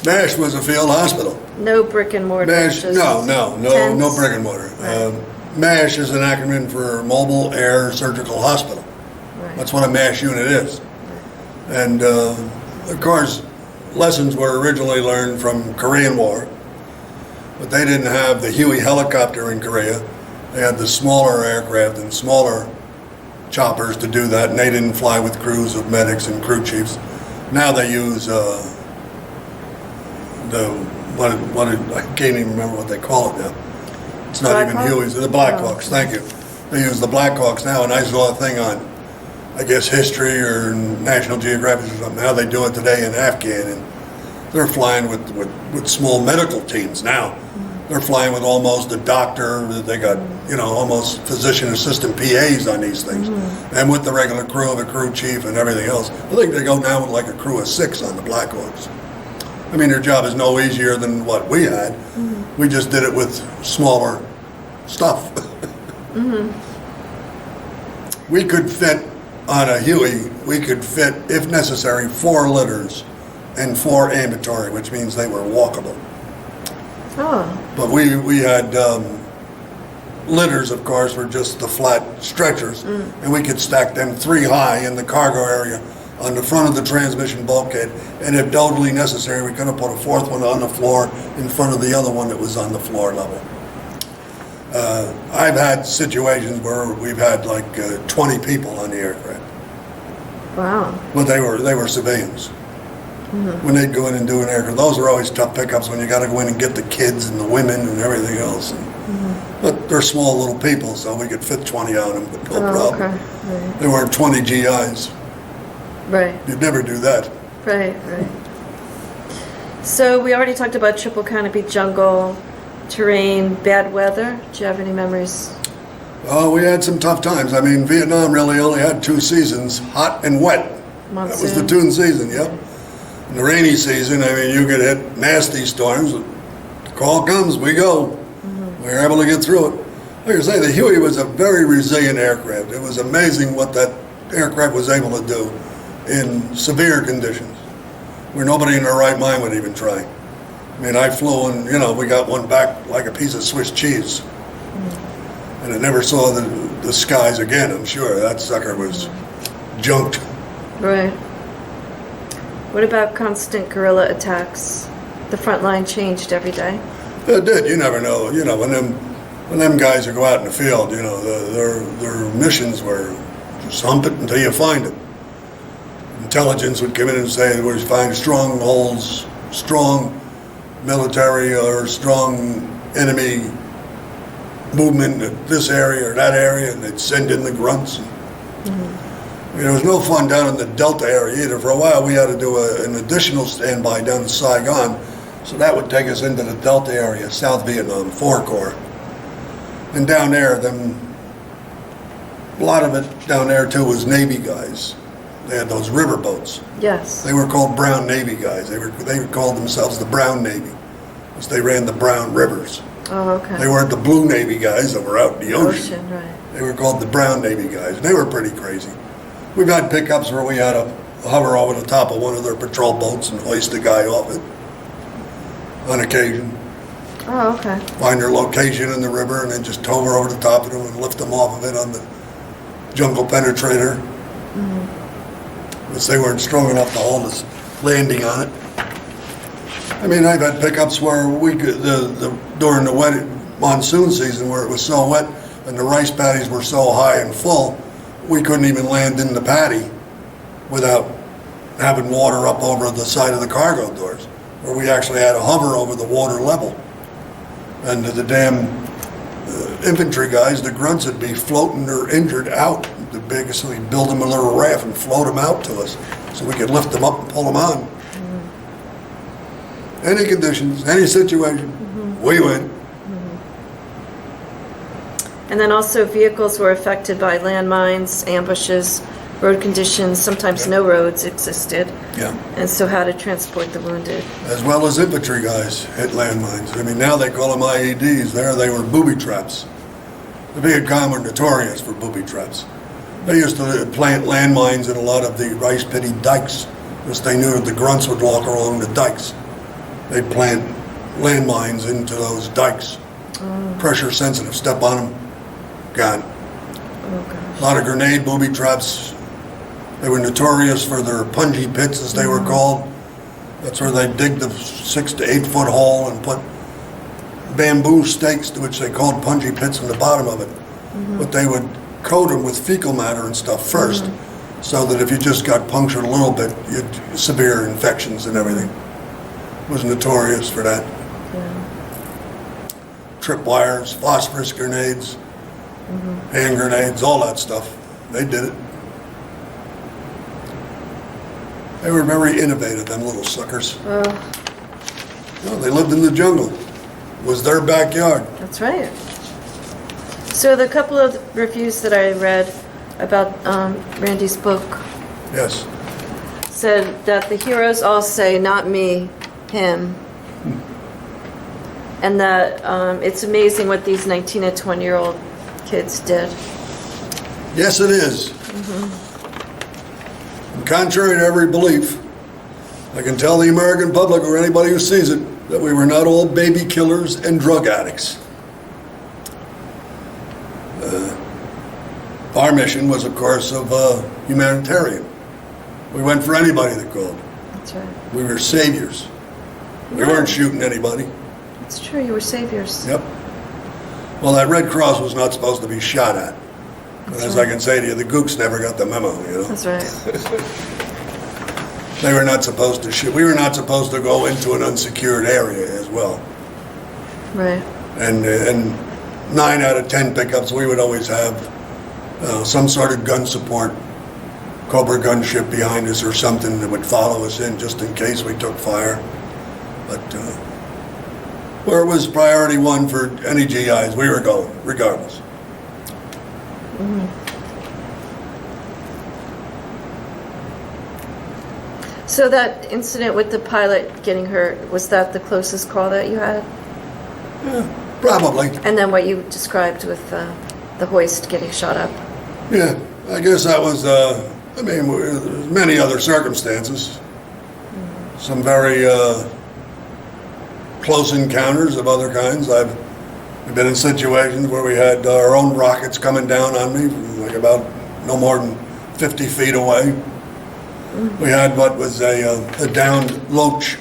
MASH was a field hospital. No brick and mortar. MASH, just no tents? brick and mortar. Right. MASH is an acronym for Mobile Air Surgical Hospital. Right. That's what a MASH unit is. And of course, lessons were originally learned from Korean War, but they didn't have the Huey helicopter in Korea. They had the smaller aircraft and smaller choppers to do that, and they didn't fly with crews of medics and crew chiefs. Now they use I can't even remember what they call it now. It's not even Hueys, the Blackhawks, thank you. They use the Blackhawks now, and I saw a thing on, I guess, History or National Geographic or something, how they do it today in Afghan, and they're flying with small medical teams now. They're flying with almost a doctor, they got, almost physician assistant PAs on these things. And with the regular crew of a crew chief and everything else. I think they go down with like a crew of 6 on the Blackhawks. I mean, their job is no easier than what we had. We just did it with smaller stuff. We could fit on a Huey, we could fit, if necessary, 4 litters and 4 ambulatory, which means they were walkable. Oh. But we had litters, of course, were just the flat stretchers, and we could stack them 3 high in the cargo area on the front of the transmission bulkhead, and if totally necessary, we could have put a 4th one on the floor in front of the other one that was on the floor level. I've had situations where we've had like 20 people on the aircraft. Wow. But they were civilians. When they'd go in and do an aircraft, those are always tough pickups when you got to go in and get the kids and the women and everything else. But they're small little people, so we could fit 20 on them, but no problem. Okay. Right. There weren't 20 GIs. Right. You'd never do that. Right. So we already talked about triple canopy jungle, terrain, bad weather. Do you have any memories? Oh, we had some tough times. I mean, Vietnam really only had 2 seasons, hot and wet. Monsoon. That was the Toon season, yep. In the rainy season, I mean, you could hit nasty storms. The call comes, we go. We were able to get through it. Like I say, the Huey was a very resilient aircraft. It was amazing what that aircraft was able to do in severe conditions, where nobody in their right mind would even try. I mean, I flew and, we got one back like a piece of Swiss cheese. And it never saw the skies again, I'm sure. That sucker was junked. Right. What about constant guerrilla attacks? The front line changed every day. It did. You never know. When them guys would go out in the field, their missions were just hump it until you find it. Intelligence would come in and say, we find strongholds, strong military or strong enemy movement in this area or that area, and they'd send in the grunts. There was no fun down in the Delta area either. For a while, we had to do an additional standby down in Saigon, so that would take us into the Delta area, South Vietnam, 4 Corps. And down there, a lot of it down there too was Navy guys. They had those river boats. Yes. They were called Brown Navy guys. They called themselves the Brown Navy, because they ran the Brown rivers. Oh, okay. They weren't the Blue Navy guys that were out in the ocean. Right. They were called the Brown Navy guys, and they were pretty crazy. We've had pickups where we had to hover over the top of one of their patrol boats and hoist a guy off it on occasion. Oh, okay. Find their location in the river and then just hover over the top of them and lift them off of it on the jungle penetrator. Because they weren't strong enough to hold us landing on it. I mean, I've had pickups where we could, during the wet monsoon season where it was so wet and the rice paddies were so high and full, we couldn't even land in the paddy without having water up over the side of the cargo doors, where we actually had to hover over the water level. And the damn infantry guys, the grunts, would be floating or injured out. The biggest, so we'd build them a little raft and float them out to us so we could lift them up and pull them on. Any conditions, any situation, we win. And then also vehicles were affected by landmines, ambushes, road conditions, sometimes no roads existed. Yeah. And so how to transport the wounded. As well as infantry guys hit landmines. I mean, now they call them IEDs. There they were booby traps. The Vietcong were notorious for booby traps. They used to plant landmines in a lot of the rice paddy dikes because they knew that the grunts would walk along the dikes. They'd plant landmines into those dikes. Pressure sensitive, step on them, gone. Oh, gosh. A lot of grenade booby traps. They were notorious for their punji pits, as they were called. That's where they dig the 6 to 8 foot hole and put bamboo stakes, which they called punji pits, in the bottom of it. But they would coat them with fecal matter and stuff first, so that if you just got punctured a little bit, you'd severe infections and everything. It was notorious for that. Yeah. Tripwires, phosphorus grenades, hand grenades, all that stuff. They did it. They were very innovative, them little suckers. Well, they lived in the jungle. It was their backyard. That's right. So the couple of reviews that I read about Randy's book Yes. said that the heroes all say, not me, him. And that it's amazing what these 19 and 20-year-old kids did. Yes, it is. And contrary to every belief, I can tell the American public or anybody who sees it that we were not all baby killers and drug addicts. Our mission was, of course, of humanitarian. We went for anybody that called. That's right. We were saviors. We weren't shooting anybody. It's true, you were saviors. Yep. Well, that Red Cross was not supposed to be shot at. But as I can say to you, the gooks never got the memo, you know. That's right. They were not supposed to shoot. We were not supposed to go into an unsecured area as well. Right. And 9 out of 10 pickups, we would always have some sort of gun support, Cobra gunship behind us or something that would follow us in just in case we took fire. But where it was priority one for any GIs, we were going, regardless. So that incident with the pilot getting hurt, was that the closest call that you had? Probably. And then what you described with the hoist getting shot up? Yeah, I guess that was, I mean, there's many other circumstances. Some very close encounters of other kinds. I've been in situations where we had our own rockets coming down on me from like about no more than 50 feet away. We had what was a downed Loach.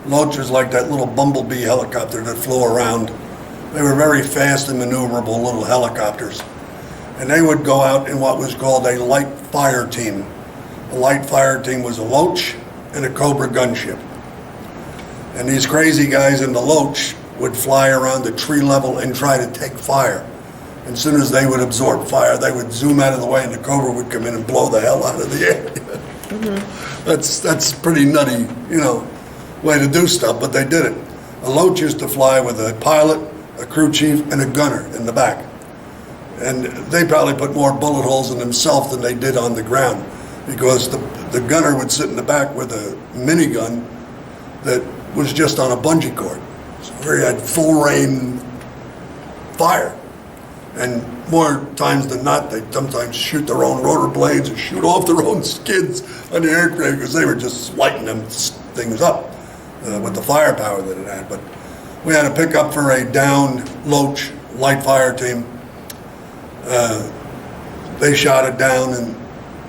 Loach is like that little bumblebee helicopter that flew around. They were very fast and maneuverable little helicopters. And they would go out in what was called a light fire team. A light fire team was a Loach and a Cobra gunship. And these crazy guys in the Loach would fly around the tree level and try to take fire. And as soon as they would absorb fire, they would zoom out of the way and the Cobra would come in and blow the hell out of the area. That's pretty nutty, you know, way to do stuff, but they did it. A Loach used to fly with a pilot, a crew chief, and a gunner in the back. And they probably put more bullet holes in themselves than they did on the ground, because the gunner would sit in the back with a minigun that was just on a bungee cord. So he had full rain fire. And more times than not, they'd sometimes shoot their own rotor blades or shoot off their own skids on the aircraft because they were just lighting them things up with the firepower that it had. But We had a pickup for a downed Loach light fire team. They shot it down, and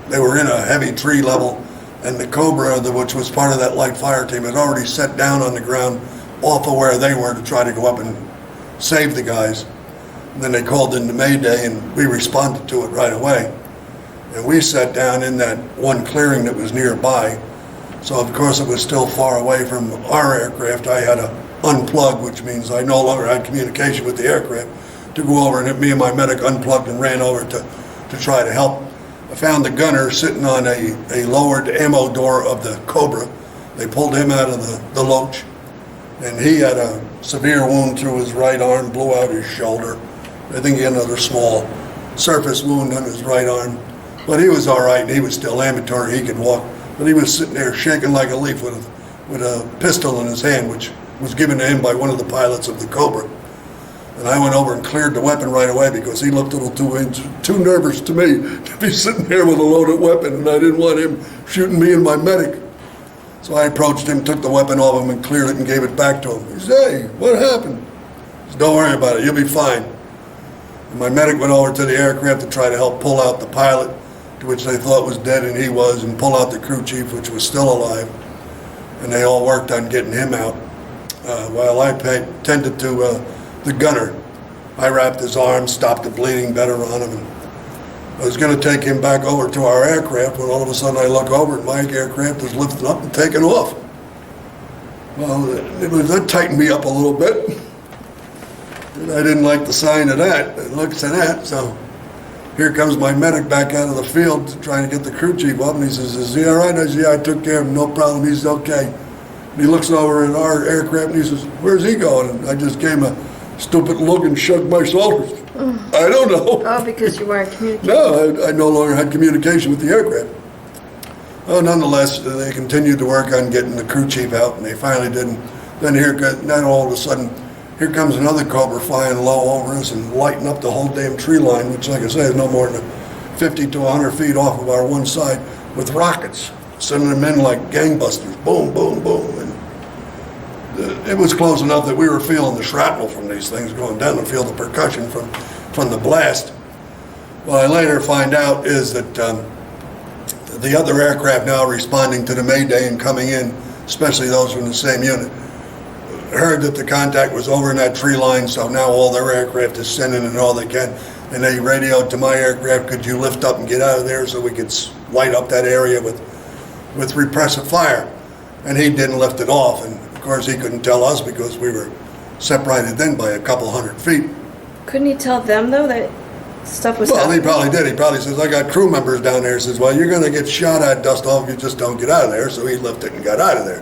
they were in a heavy tree level, and the Cobra, which was part of that light fire team, had already set down on the ground off of where they were to try to go up and save the guys. And then they called in the Mayday, and we responded to it right away. And we sat down in that one clearing that was nearby. So of course it was still far away from our aircraft. I had to unplug, which means I no longer had communication with the aircraft, to go over, and me and my medic unplugged and ran over to try to help. I found the gunner sitting on a lowered ammo door of the Cobra. They pulled him out of the Loach, and he had a severe wound through his right arm, blew out his shoulder. I think he had another small surface wound on his right arm. But he was all right, and he was still ambulatory. He could walk. But he was sitting there shaking like a leaf with a pistol in his hand, which was given to him by one of the pilots of the Cobra. And I went over and cleared the weapon right away because he looked a little too nervous to me to be sitting there with a loaded weapon, and I didn't want him shooting me and my medic. So I approached him, took the weapon off him, and cleared it and gave it back to him. He said, "Hey, what happened?" I said, "Don't worry about it, you'll be fine." And my medic went over to the aircraft to try to help pull out the pilot, to which they thought was dead, and he was, and pull out the crew chief, which was still alive. And they all worked on getting him out. While I tended to the gunner. I wrapped his arm, stopped the bleeding better on him, and I was going to take him back over to our aircraft when all of a sudden I look over and my aircraft is lifted up and taken off. Well, that tightened me up a little bit. And I didn't like the sign of that, the looks of that, so here comes my medic back out of the field trying to get the crew chief up, and he says, "Is he all right?" I said, "Yeah, I took care of him, no problem, he's okay." And he looks over at our aircraft and he says, "Where's he going?" And I just gave him a stupid look and shrugged my shoulders. I don't know. Oh, because you weren't communicating. No, I no longer had communication with the aircraft. Well, nonetheless, they continued to work on getting the crew chief out, and they finally did. Then all of a sudden, here comes another Cobra flying low over us and lighting up the whole damn tree line, which, like I say, is no more than 50 to 100 feet off of our one side, with rockets, sending them in like gangbusters. Boom, boom, boom. And it was close enough that we were feeling the shrapnel from these things going down and feel the percussion from the blast. What I later find out is that the other aircraft now responding to the Mayday and coming in, especially those from the same unit, heard that the contact was over in that tree line, so now all their aircraft is sending in all they can, and they radioed to my aircraft, "Could you lift up and get out of there so we could light up that area with repressive fire?" And he didn't lift it off, and of course he couldn't tell us because we were separated then by a couple hundred feet. Couldn't you tell them, though, that stuff was Well, he happening? probably did. He probably says, "I got crew members down there." He says, "Well, you're going to get shot at, dust off, if you just don't get out of there." So he lifted and got out of there.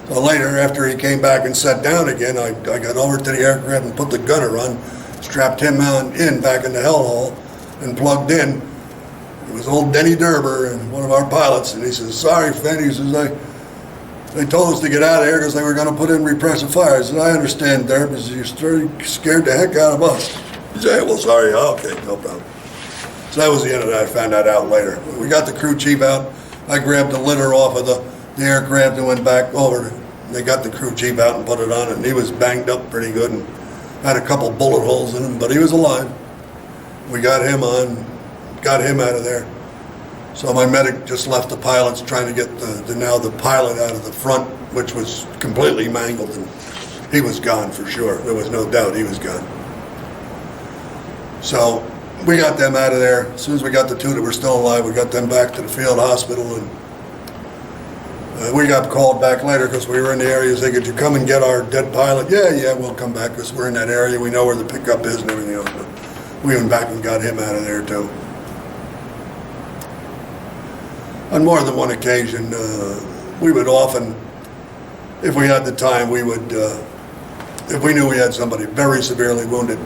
So later, after he came back and sat down again, I got over to the aircraft and put the gunner on, strapped him in back in the hellhole, and plugged in. It was old Denny Derber and one of our pilots, and he says, "Sorry, Fenn," he says, they told us to get out of here because they were going to put in repressive fire." I said, "I understand, Derb, because you scared the heck out of us." He said, "Well, sorry, okay, no problem." So that was the end of that. I found that out later. We got the crew chief out. I grabbed the litter off of the aircraft and went back over. They got the crew chief out and put it on, and he was banged up pretty good and had a couple bullet holes in him, but he was alive. We got him on, got him out of there. So my medic just left the pilots trying to get the pilot out of the front, which was completely mangled, and he was gone for sure. There was no doubt he was gone. So we got them out of there. As soon as we got the two that were still alive, we got them back to the field hospital, and we got called back later because we were in the area. They said, "Could you come and get our dead pilot?" Yeah, we'll come back because we're in that area. We know where the pickup is and everything else. But we went back and got him out of there too. On more than one occasion, we would often, if we had the time, we would, if we knew we had somebody very severely wounded,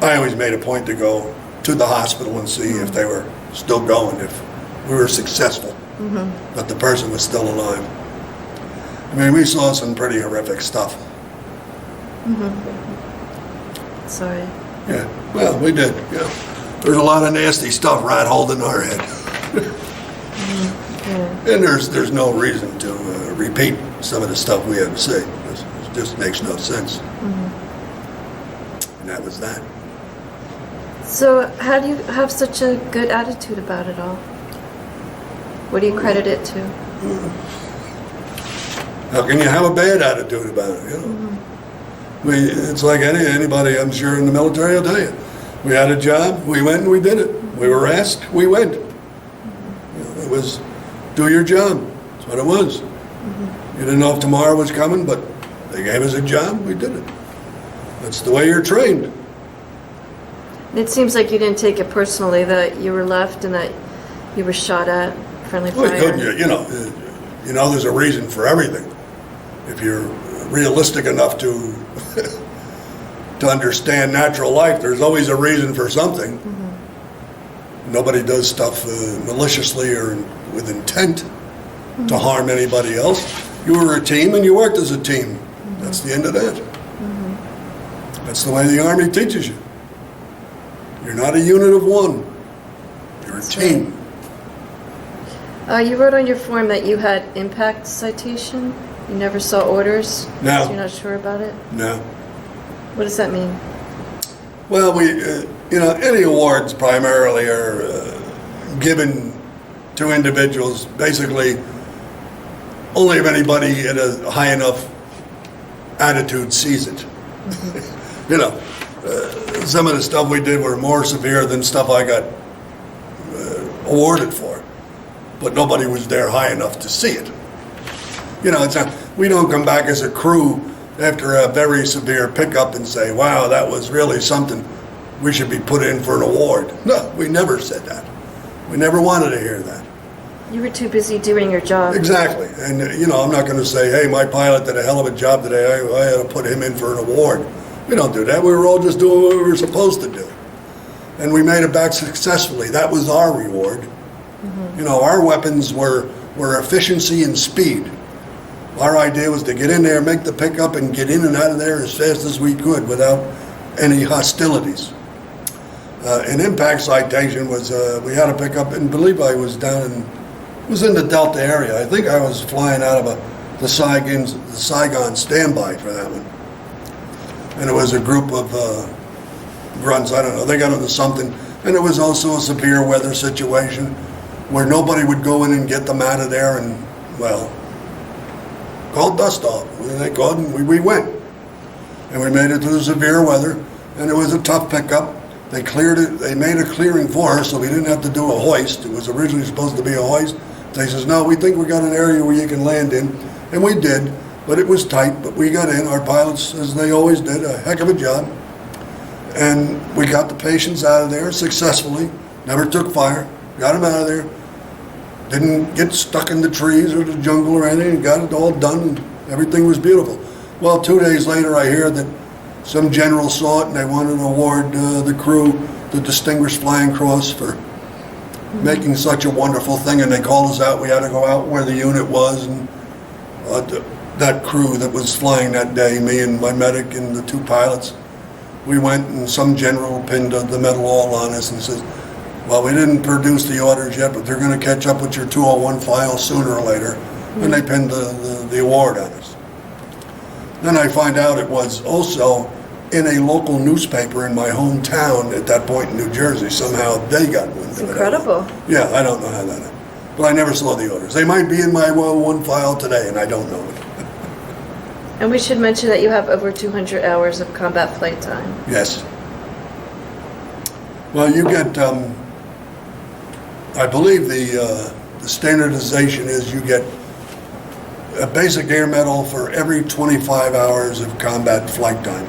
I always made a point to go to the hospital and see if they were still going, if we were successful, that the person was still alive. I mean, we saw some pretty horrific stuff. Sorry. Yeah, well, we did, yeah. There's a lot of nasty stuff rat holding our head. And there's no reason to repeat some of the stuff we had to say. It's just makes no sense. And that was that. So how do you have such a good attitude about it all? What do you credit it to? How can you have a bad attitude about it, you know? It's like anybody, I'm sure, in the military will tell you. We had a job, we went and we did it. We were asked, we went. You know, it was, do your job. That's what it was. You didn't know if tomorrow was coming, but they gave us a job, we did it. That's the way you're trained. It seems like you didn't take it personally that you were left and that you were shot at, friendly fire. Well, you couldn't, you know, there's a reason for everything. If you're realistic enough to to understand natural life, there's always a reason for something. Nobody does stuff maliciously or with intent to harm anybody else. You were a team and you worked as a team. That's the end of that. That's the way the Army teaches you. You're not a unit of one. You're a team. You wrote on your form that you had impact citation. You never saw orders? No. So you're not sure about it? No. What does that mean? Well, any awards primarily are given to individuals, basically only if anybody at a high enough attitude sees it. Some of the stuff we did were more severe than stuff I got awarded for, but nobody was there high enough to see it. It's not, we don't come back as a crew after a very severe pickup and say, wow, that was really something, we should be put in for an award. No, we never said that. We never wanted to hear that. You were too busy doing your job. Exactly. And, I'm not going to say, hey, my pilot did a hell of a job today, I had to put him in for an award. We don't do that. We were all just doing what we were supposed to do. And we made it back successfully. That was our reward. Our weapons were efficiency and speed. Our idea was to get in there, make the pickup, and get in and out of there as fast as we could without any hostilities. An impact citation was, we had a pickup, and believe I was in the Delta area. I think I was flying out of the Saigon standby for that one. And it was a group of grunts, I don't know, they got into something. And it was also a severe weather situation where nobody would go in and get them out of there and, called dust off. They called and we went. And we made it through the severe weather, and it was a tough pickup. They cleared it, they made a clearing for us so we didn't have to do a hoist. It was originally supposed to be a hoist. They says, no, we think we got an area where you can land in. And we did, but it was tight, but we got in. Our pilots, as they always did, a heck of a job. And we got the patients out of there successfully, never took fire, got them out of there. Didn't get stuck in the trees or the jungle or anything. Got it all done, and everything was beautiful. Well, 2 days later, I hear that some general saw it, and they wanted to award the crew the Distinguished Flying Cross for making such a wonderful thing. And they called us out. We had to go out where the unit was, and that crew that was flying that day, me and my medic and the 2 pilots, we went, and some general pinned the medal all on us and says, well, we didn't produce the orders yet, but they're going to catch up with your 201 file sooner or later. And they pinned the award on us. Then I find out it was also in a local newspaper in my hometown at that point in New Jersey. Somehow they got wind of it. Incredible. Yeah, I don't know how that happened. But I never saw the orders. They might be in my 101 file today, and I don't know it. And we should mention that you have over 200 hours of combat flight time. Yes. Well, you get, I believe the standardization is you get a basic air medal for every 25 hours of combat flight time.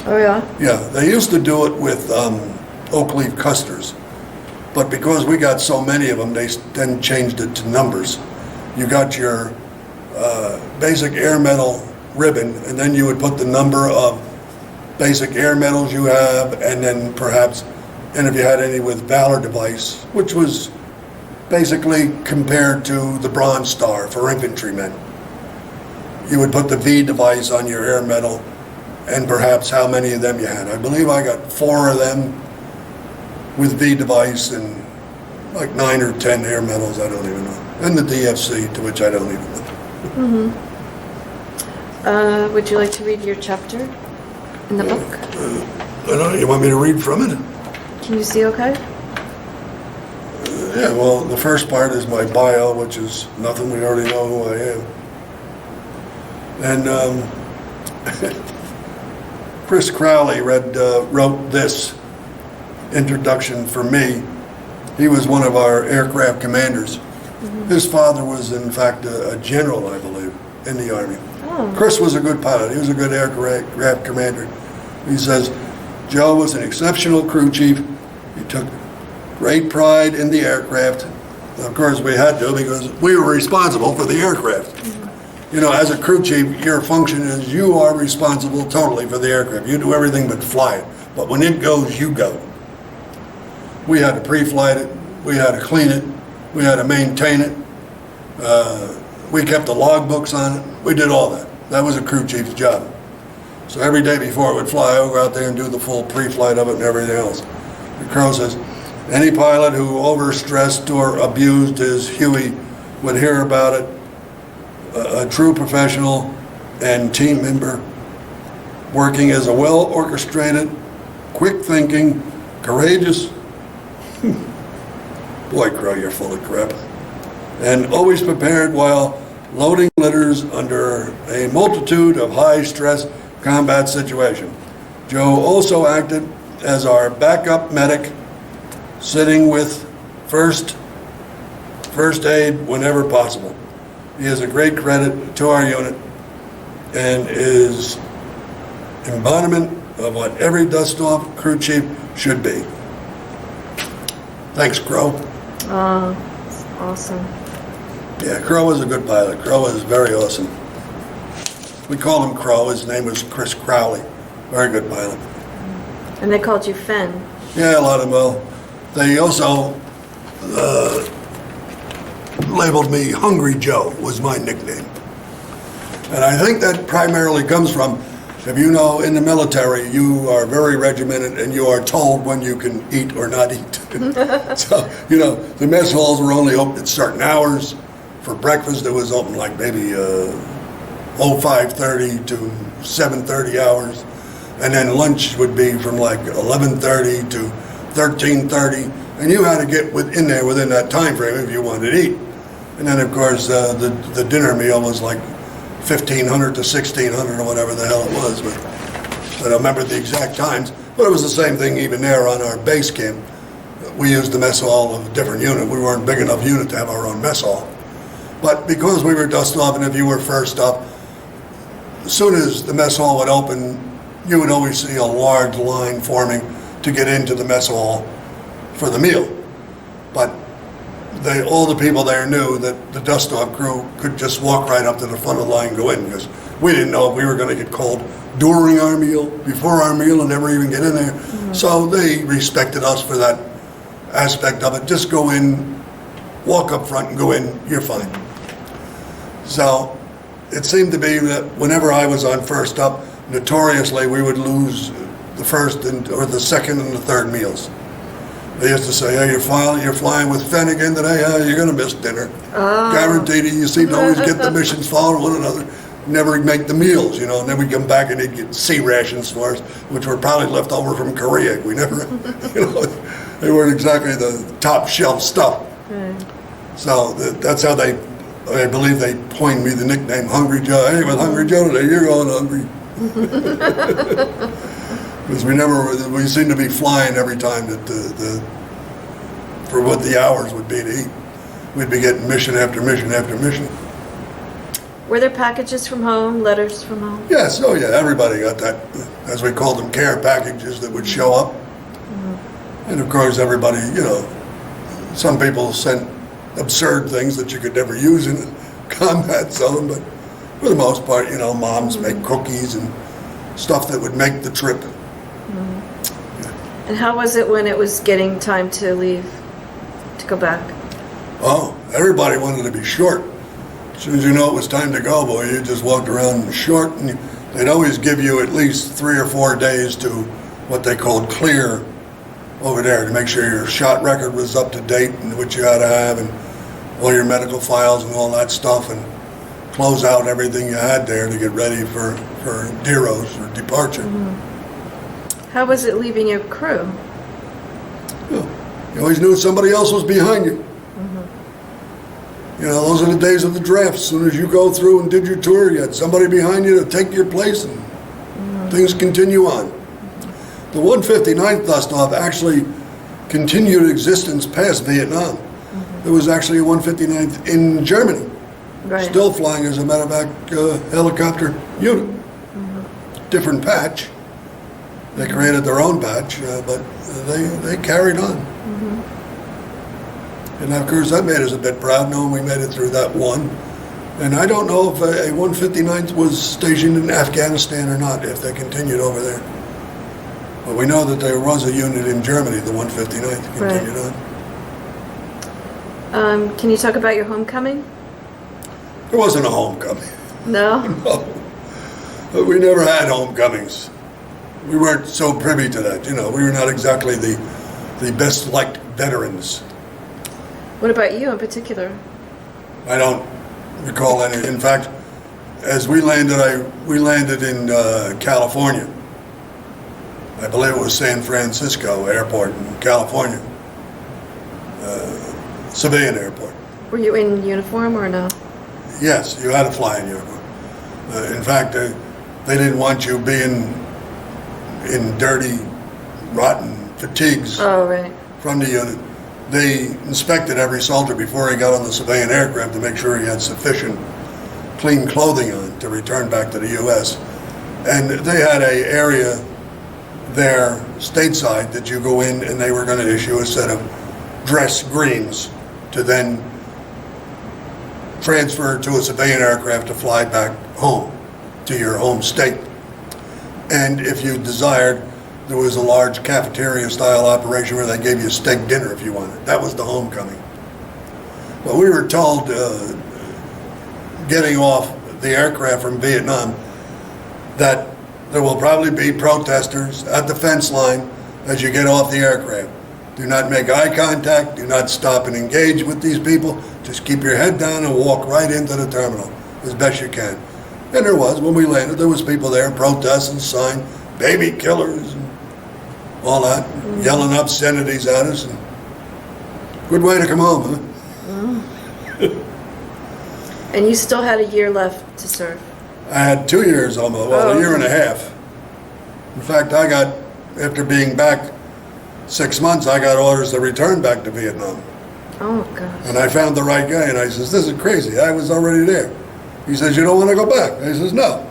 Oh, yeah? Yeah, they used to do it with oak leaf custers, but because we got so many of them, they then changed it to numbers. You got your basic air medal ribbon, and then you would put the number of basic air medals you have, and then perhaps, and if you had any with Valor device, which was basically compared to the Bronze Star for infantrymen. You would put the V device on your air medal, and perhaps how many of them you had. I believe I got 4 of them with V device and like 9 or 10 air medals, I don't even know. And the DFC, to which I don't even know. Would you like to read your chapter in the book? I don't know, you want me to read from it? Can you see okay? Yeah, well, the first part is my bio, which is nothing. We already know who I am. And Chris Crowley wrote this introduction for me. He was one of our aircraft commanders. Mm-hmm. His father was, in fact, a general, I believe, in the Army. Oh. Chris was a good pilot. He was a good aircraft commander. He says, Joe was an exceptional crew chief. He took great pride in the aircraft. Of course, we had to because we were responsible for the aircraft. Mm-hmm. You know, as a crew chief, your function is you are responsible totally for the aircraft. You do everything but fly it. But when it goes, you go. We had to pre-flight it. We had to clean it. We had to maintain it. We kept the logbooks on it. We did all that. That was a crew chief's job. So every day before it would fly, I would go out there and do the full pre-flight of it and everything else. The Crow says, any pilot who overstressed or abused his Huey would hear about it. A true professional and team member working as a well-orchestrated, quick-thinking, courageous, boy, Crow, you're full of crap, and always prepared while loading litters under a multitude of high-stress combat situations. Joe also acted as our backup medic, sitting with first aid whenever possible. He is a great credit to our unit and is embodiment of what every dust-off crew chief should be. Thanks, Crow. Oh, that's awesome. Yeah, Crow is a good pilot. Crow is very awesome. We call him Crow. His name was Chris Crowley. Very good pilot. And they called you Fenn. Yeah, a lot of them will. They also labeled me Hungry Joe, was my nickname. And I think that primarily comes from, if you know, in the military, you are very regimented and you are told when you can eat or not eat. So, you know, the mess halls were only open at certain hours. For breakfast, it was open like maybe 5:30 to 7:30 hours. And then lunch would be from like 11:30 to 13:30. And you had to get in there within that time frame if you wanted to eat. And then, of course, the dinner meal was like 1,500 to 1,600 or whatever the hell it was. But I don't remember the exact times. But it was the same thing even there on our base camp. We used the mess hall of a different unit. We weren't a big enough unit to have our own mess hall. But because we were dust off, and if you were first up, as soon as the mess hall would open, you would always see a large line forming to get into the mess hall for the meal. But all the people there knew that the dust-off crew could just walk right up to the front of the line and go in, because we didn't know if we were going to get called during our meal, before our meal, and never even get in there. Mm-hmm. So they respected us for that aspect of it. Just go in, walk up front and go in, you're fine. So it seemed to be that whenever I was on first up, notoriously we would lose the first or the second and the third meals. They used to say, hey, you're flying with Fenn again today? You're going to miss dinner. Oh. Guaranteed. You seem to always get the missions following one another. Never make the meals, you know. And then we'd come back and they'd get sea rations for us, which were probably left over from Korea. We never, you know, they weren't exactly the top shelf stuff. Mm. So that's how I believe they coined me the nickname Hungry Joe. Hey, with Hungry Joe today, you're going hungry. Because we seemed to be flying every time that for what the hours would be to eat. We'd be getting mission after mission after mission. Were there packages from home, letters from home? Yes, oh yeah, everybody got that, as we called them, care packages that would show up. Mm-hmm. And of course everybody, you know, some people sent absurd things that you could never use in a combat zone, but for the most part, you know, moms mm-hmm. make cookies and stuff that would make the trip. Mm-hmm. Yeah. And how was it when it was getting time to leave, to go back? Oh, everybody wanted to be short. As soon as you know it was time to go, boy, you just walked around short, and they'd always give you at least 3 or 4 days to what they called clear over there to make sure your shot record was up to date and what you had to have and all your medical files and all that stuff. And close out everything you had there to get ready for deros, for departure. How was it leaving your crew? Yeah. You always knew somebody else was behind you. You know, those are the days of the draft. As soon as you go through and did your tour, you had somebody behind you to take your place, and things continue on. The 159th Dust Off actually continued existence past Vietnam. There was actually a 159th in Germany, Right. still flying as a matter of fact helicopter unit. Different patch. They created their own patch, but they carried on. And of course that made us a bit proud knowing we made it through that one. And I don't know if a 159th was stationed in Afghanistan or not, if they continued over there. But we know that there was a unit in Germany, the 159th, continued on. Can you talk about your homecoming? There wasn't a homecoming. No? No. We never had homecomings. We weren't so privy to that, you know. We were not exactly the best liked veterans. What about you in particular? I don't recall any. In fact, as we landed in California. I believe it was San Francisco Airport in California. Civilian airport. Were you in uniform or no? Yes, you had to fly in uniform. In fact, they didn't want you being in dirty, rotten fatigues Oh, right. from the unit. They inspected every soldier before he got on the civilian aircraft to make sure he had sufficient clean clothing on to return back to the U.S. And they had an area there stateside that you go in and they were going to issue a set of dress greens to then transfer to a civilian aircraft to fly back home to your home state. And if you desired, there was a large cafeteria style operation where they gave you a steak dinner if you wanted. That was the homecoming. But we were told getting off the aircraft from Vietnam that there will probably be protesters at the fence line as you get off the aircraft. Do not make eye contact, do not stop and engage with these people. Just keep your head down and walk right into the terminal as best you can. And there was, when we landed, there was people there protesting, sign, baby killers, and all that, yelling obscenities at us. And good way to come home, huh? And you still had a year left to serve? I had 2 years almost, well, a year and a half. In fact, I got, after being back 6 months, I got orders to return back to Vietnam. Oh, gosh. And I found the right guy, and I says, this is crazy, I was already there. He says, you don't want to go back? I says, no.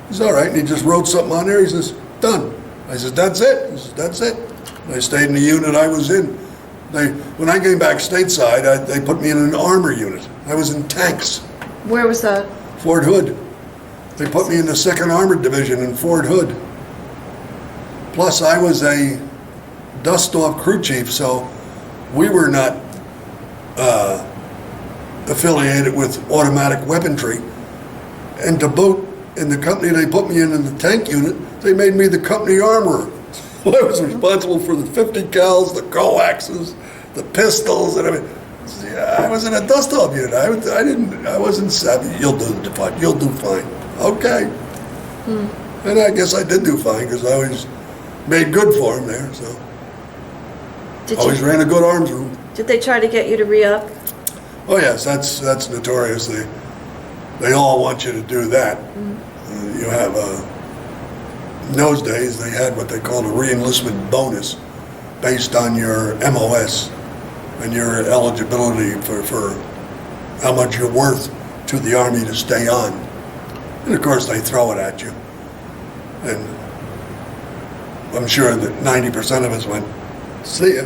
He says, all right, and he just wrote something on there, he says, done. I says, that's it? He says, that's it. And I stayed in the unit I was in. When I came back stateside, they put me in an armor unit. I was in tanks. Where was that? Fort Hood. They put me in the 2nd Armored Division in Fort Hood. Plus, I was a dust-off crew chief, so we were not affiliated with automatic weaponry. And to boot, in the company they put me in the tank unit, they made me the company armorer. I was responsible for the 50 cals, the coaxes, the pistols, and everything. I was in a dust-off unit. I wasn't savvy. You'll do fine. Okay. And I guess I did do fine because I always made good for him there. So always ran a good arms room. Did they try to get you to re-up? Oh yes, that's notorious. They all want you to do that. You have in those days they had what they called a re-enlistment bonus based on your MOS and your eligibility for how much you're worth to the Army to stay on. And of course they throw it at you. And I'm sure that 90% of us went, see ya.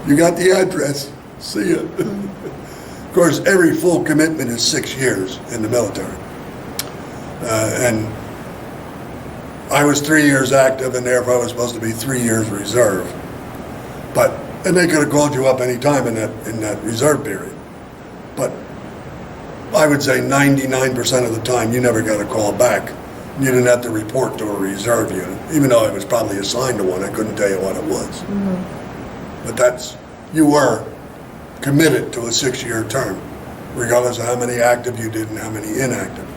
You got the address, see ya. Of course, every full commitment is 6 years in the military. And I was 3 years active, and therefore I was supposed to be 3 years reserve. And they could have called you up any time in that reserve period. But I would say 99% of the time you never got a call back. You didn't have to report to a reserve unit. Even though I was probably assigned to one, I couldn't tell you what it was. But you were committed to a 6-year term. regardless of how many active you did and how many inactive.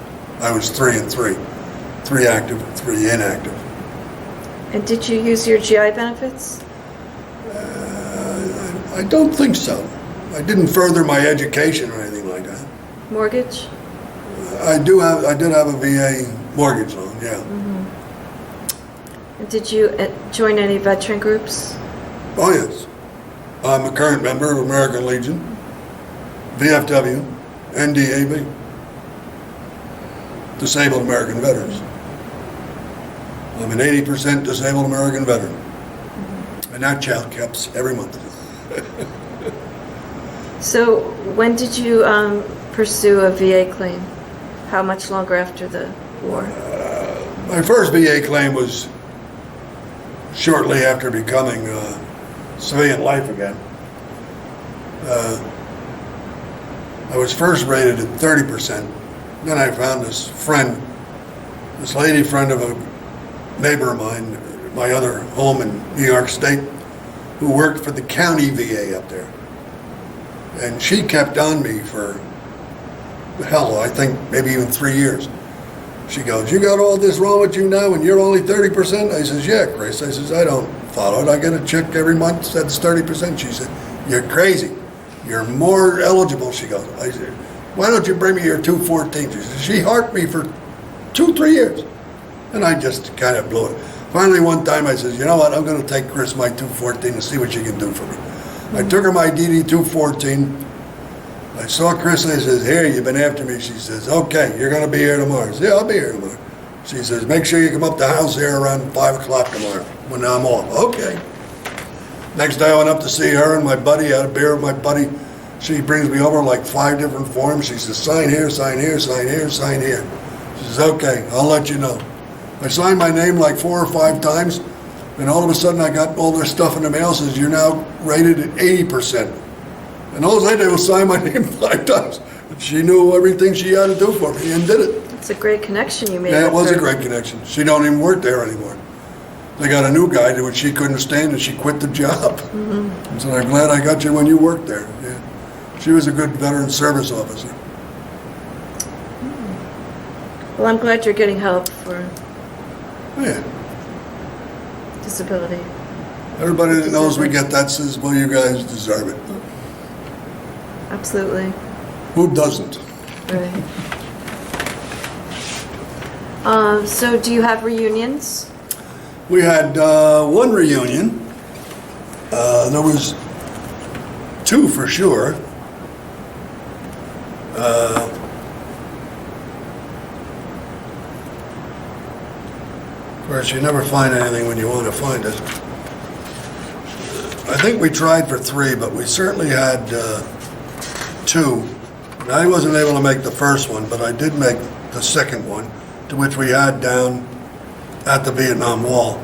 I was 3 and 3. 3 active, 3 inactive. And did you use your GI benefits? I don't think so. I didn't further my education or anything like that. Mortgage? I did have a VA mortgage loan, yeah. And did you join any veteran groups? Oh, yes. I'm a current member of American Legion, VFW, NDAB, Disabled American Veterans. I'm an 80% disabled American veteran. And that child caps every month. So when did you pursue a VA claim? How much longer after the war? My first VA claim was shortly after becoming civilian life again. I was first rated at 30%. Then I found this lady friend of a neighbor of mine, my other home in New York State, who worked for the county VA up there. And she kept on me for, hell, I think maybe even 3 years. She goes, "You got all this wrong with you now and you're only 30%? I says, "Yeah, Chris." I says, "I don't follow it. I get a check every month that's 30%. She said, "You're crazy. You're more eligible." She goes, I said, "Why don't you bring me your 214? She said, she harped me for 2-3 years. And I just kind of blew it. Finally, one time I says, "You know what? I'm going to take Chris my 214 and see what she can do for me." I took her my DD 214. I saw Chris and I says, "Here, you've been after me." She says, "Okay, you're going to be here tomorrow." I said, "Yeah, I'll be here tomorrow." She says, "Make sure you come up to the house here around 5 o'clock tomorrow when I'm off." Okay. Next day I went up to see her and my buddy. I had a beer with my buddy. She brings me over like 5 different forms. She says, "Sign here, sign here, sign here, sign here." She says, "Okay, I'll let you know." I signed my name like 4 or 5 times, and all of a sudden I got all their stuff in the mail. Says, "You're now rated at 80%. And all I did was sign my name 5 times. She knew everything she had to do for me and did it. It's a great connection you made. Yeah, it with was her. a great connection. She don't even work there anymore. They got a new guy which she couldn't stand and she quit the job. And said, "I'm glad I got you when you worked there." Yeah. She was a good veteran service officer. Well, I'm glad you're getting help for Yeah. disability. Everybody that knows we get that says, "Well, you guys deserve it." Absolutely. Who doesn't? Right. So do you have reunions? We had one reunion. There was 2 for sure. Of course, you never find anything when you want to find it. I think we tried for 3, but we certainly had 2. And I wasn't able to make the first one, but I did make the second one, to which we had down at the Vietnam Wall.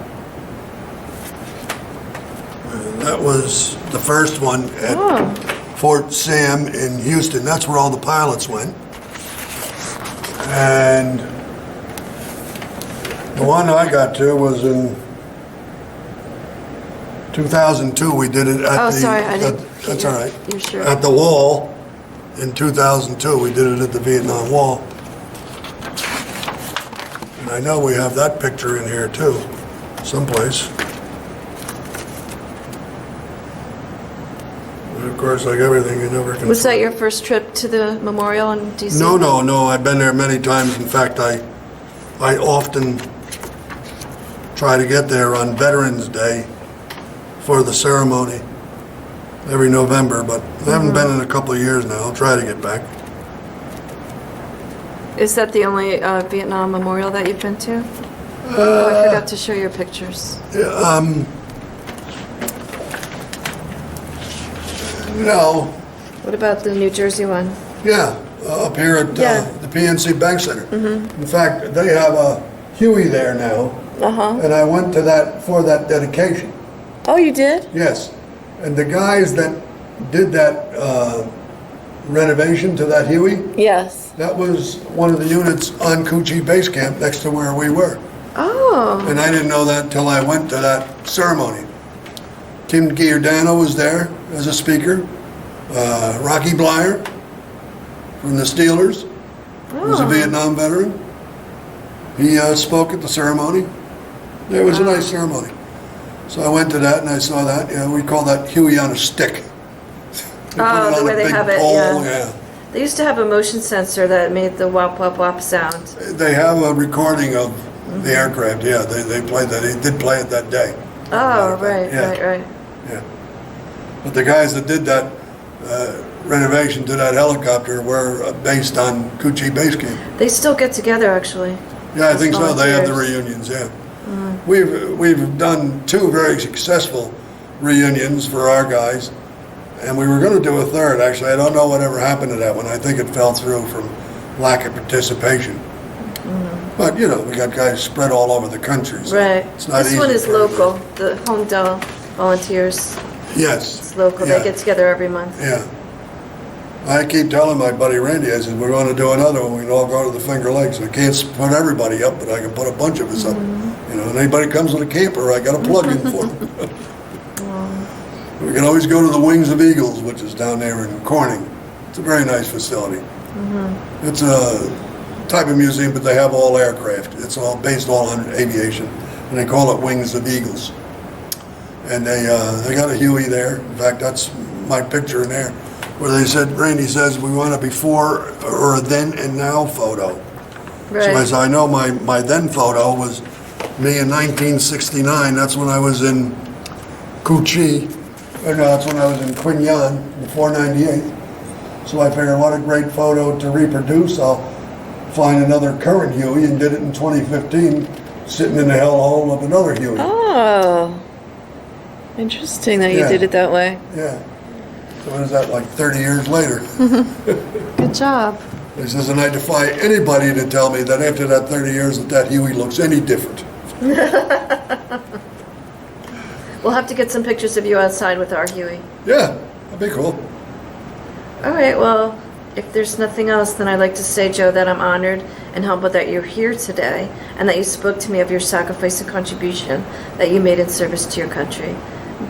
And that was the first one at Fort Sam in Houston. That's where all the pilots went. And the one I got to was in 2002. We did it at sorry, I didn't. That's all right. You're sure? At the wall in 2002. We did it at the Vietnam Wall. And I know we have that picture in here too, someplace. And of course, like everything, you never can. Was that your first trip to the memorial in D.C.? No. I've been there many times. In fact, I often try to get there on Veterans Day for the ceremony every November, but I haven't been in a couple of years now. I'll try to get back. Is that the only Vietnam memorial that you've been to? I forgot to show your pictures. No. What about the New Jersey one? Yeah, up here at the PNC Bank Center. In fact, they have a Huey there now, and I went to that for that dedication. Oh, you did? Yes, and the guys that did that renovation to that Huey, Yes. that was one of the units on Coochie Base Camp next to where we were. Oh. And I didn't know that until I went to that ceremony. Tim Giordano was there as a speaker, Rocky Blyer, from the Steelers. He was a Vietnam veteran. He spoke at the ceremony. It was a nice ceremony. So I went to that and I saw that. Yeah, we call that Huey on a stick. Oh, the way they have it, pole, yeah. They used to have a motion sensor that made the wop wop wop sound. They have a recording of the aircraft. Yeah, they played that. They did play it that day. Oh, right. Yeah. But the guys that did that renovation to that helicopter were based on Cu Chi Base Camp. They still get together, actually. Yeah, I think so. They have the Volunteers. reunions, yeah. We've done 2 very successful reunions for our guys, and we were going to do a third, actually. I don't know whatever happened to that one. I think it fell through from lack of participation. But, you know, we got guys spread all over the country. So Right. It's not This easy one is for local. everybody. The Homedale Volunteers. Yes. It's local. Yeah. They get together every month. Yeah. I keep telling my buddy Randy, I said, we're going to do another one. We can all go to the Finger Lakes. I can't put everybody up, but I can put a bunch of us up. You know, and anybody comes with a camper, I got a plug-in for them. We can always go to the Wings of Eagles, which is down there in Corning. It's a very nice facility. It's a type of museum, but they have all aircraft. It's all based all on aviation, and they call it Wings of Eagles. And they got a Huey there. In fact, that's my picture in there, where they said, Randy says, we want a before or a then and now photo. Right. So I said, I know my then photo was me in 1969. That's when I was in Cu Chi. Or no, that's when I was in Quin Yan before 98. So I figured, what a great photo to reproduce. I'll find another current Huey and did it in 2015, sitting in the hellhole of another Huey. Oh, interesting that you Yeah. did it that way. Yeah. So what is that, like 30 years later? Good job. He says, and I defy anybody to tell me that after that 30 years that Huey looks any different. We'll have to get some pictures of you outside with our Huey. Yeah, that'd be cool. All right, well, if there's nothing else, then I'd like to say, Joe, that I'm honored and humbled that you're here today and that you spoke to me of your sacrifice and contribution that you made in service to your country.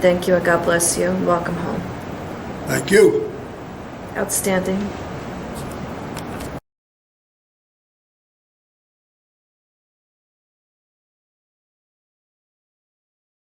Thank you and God bless you and welcome home. Thank you. Outstanding.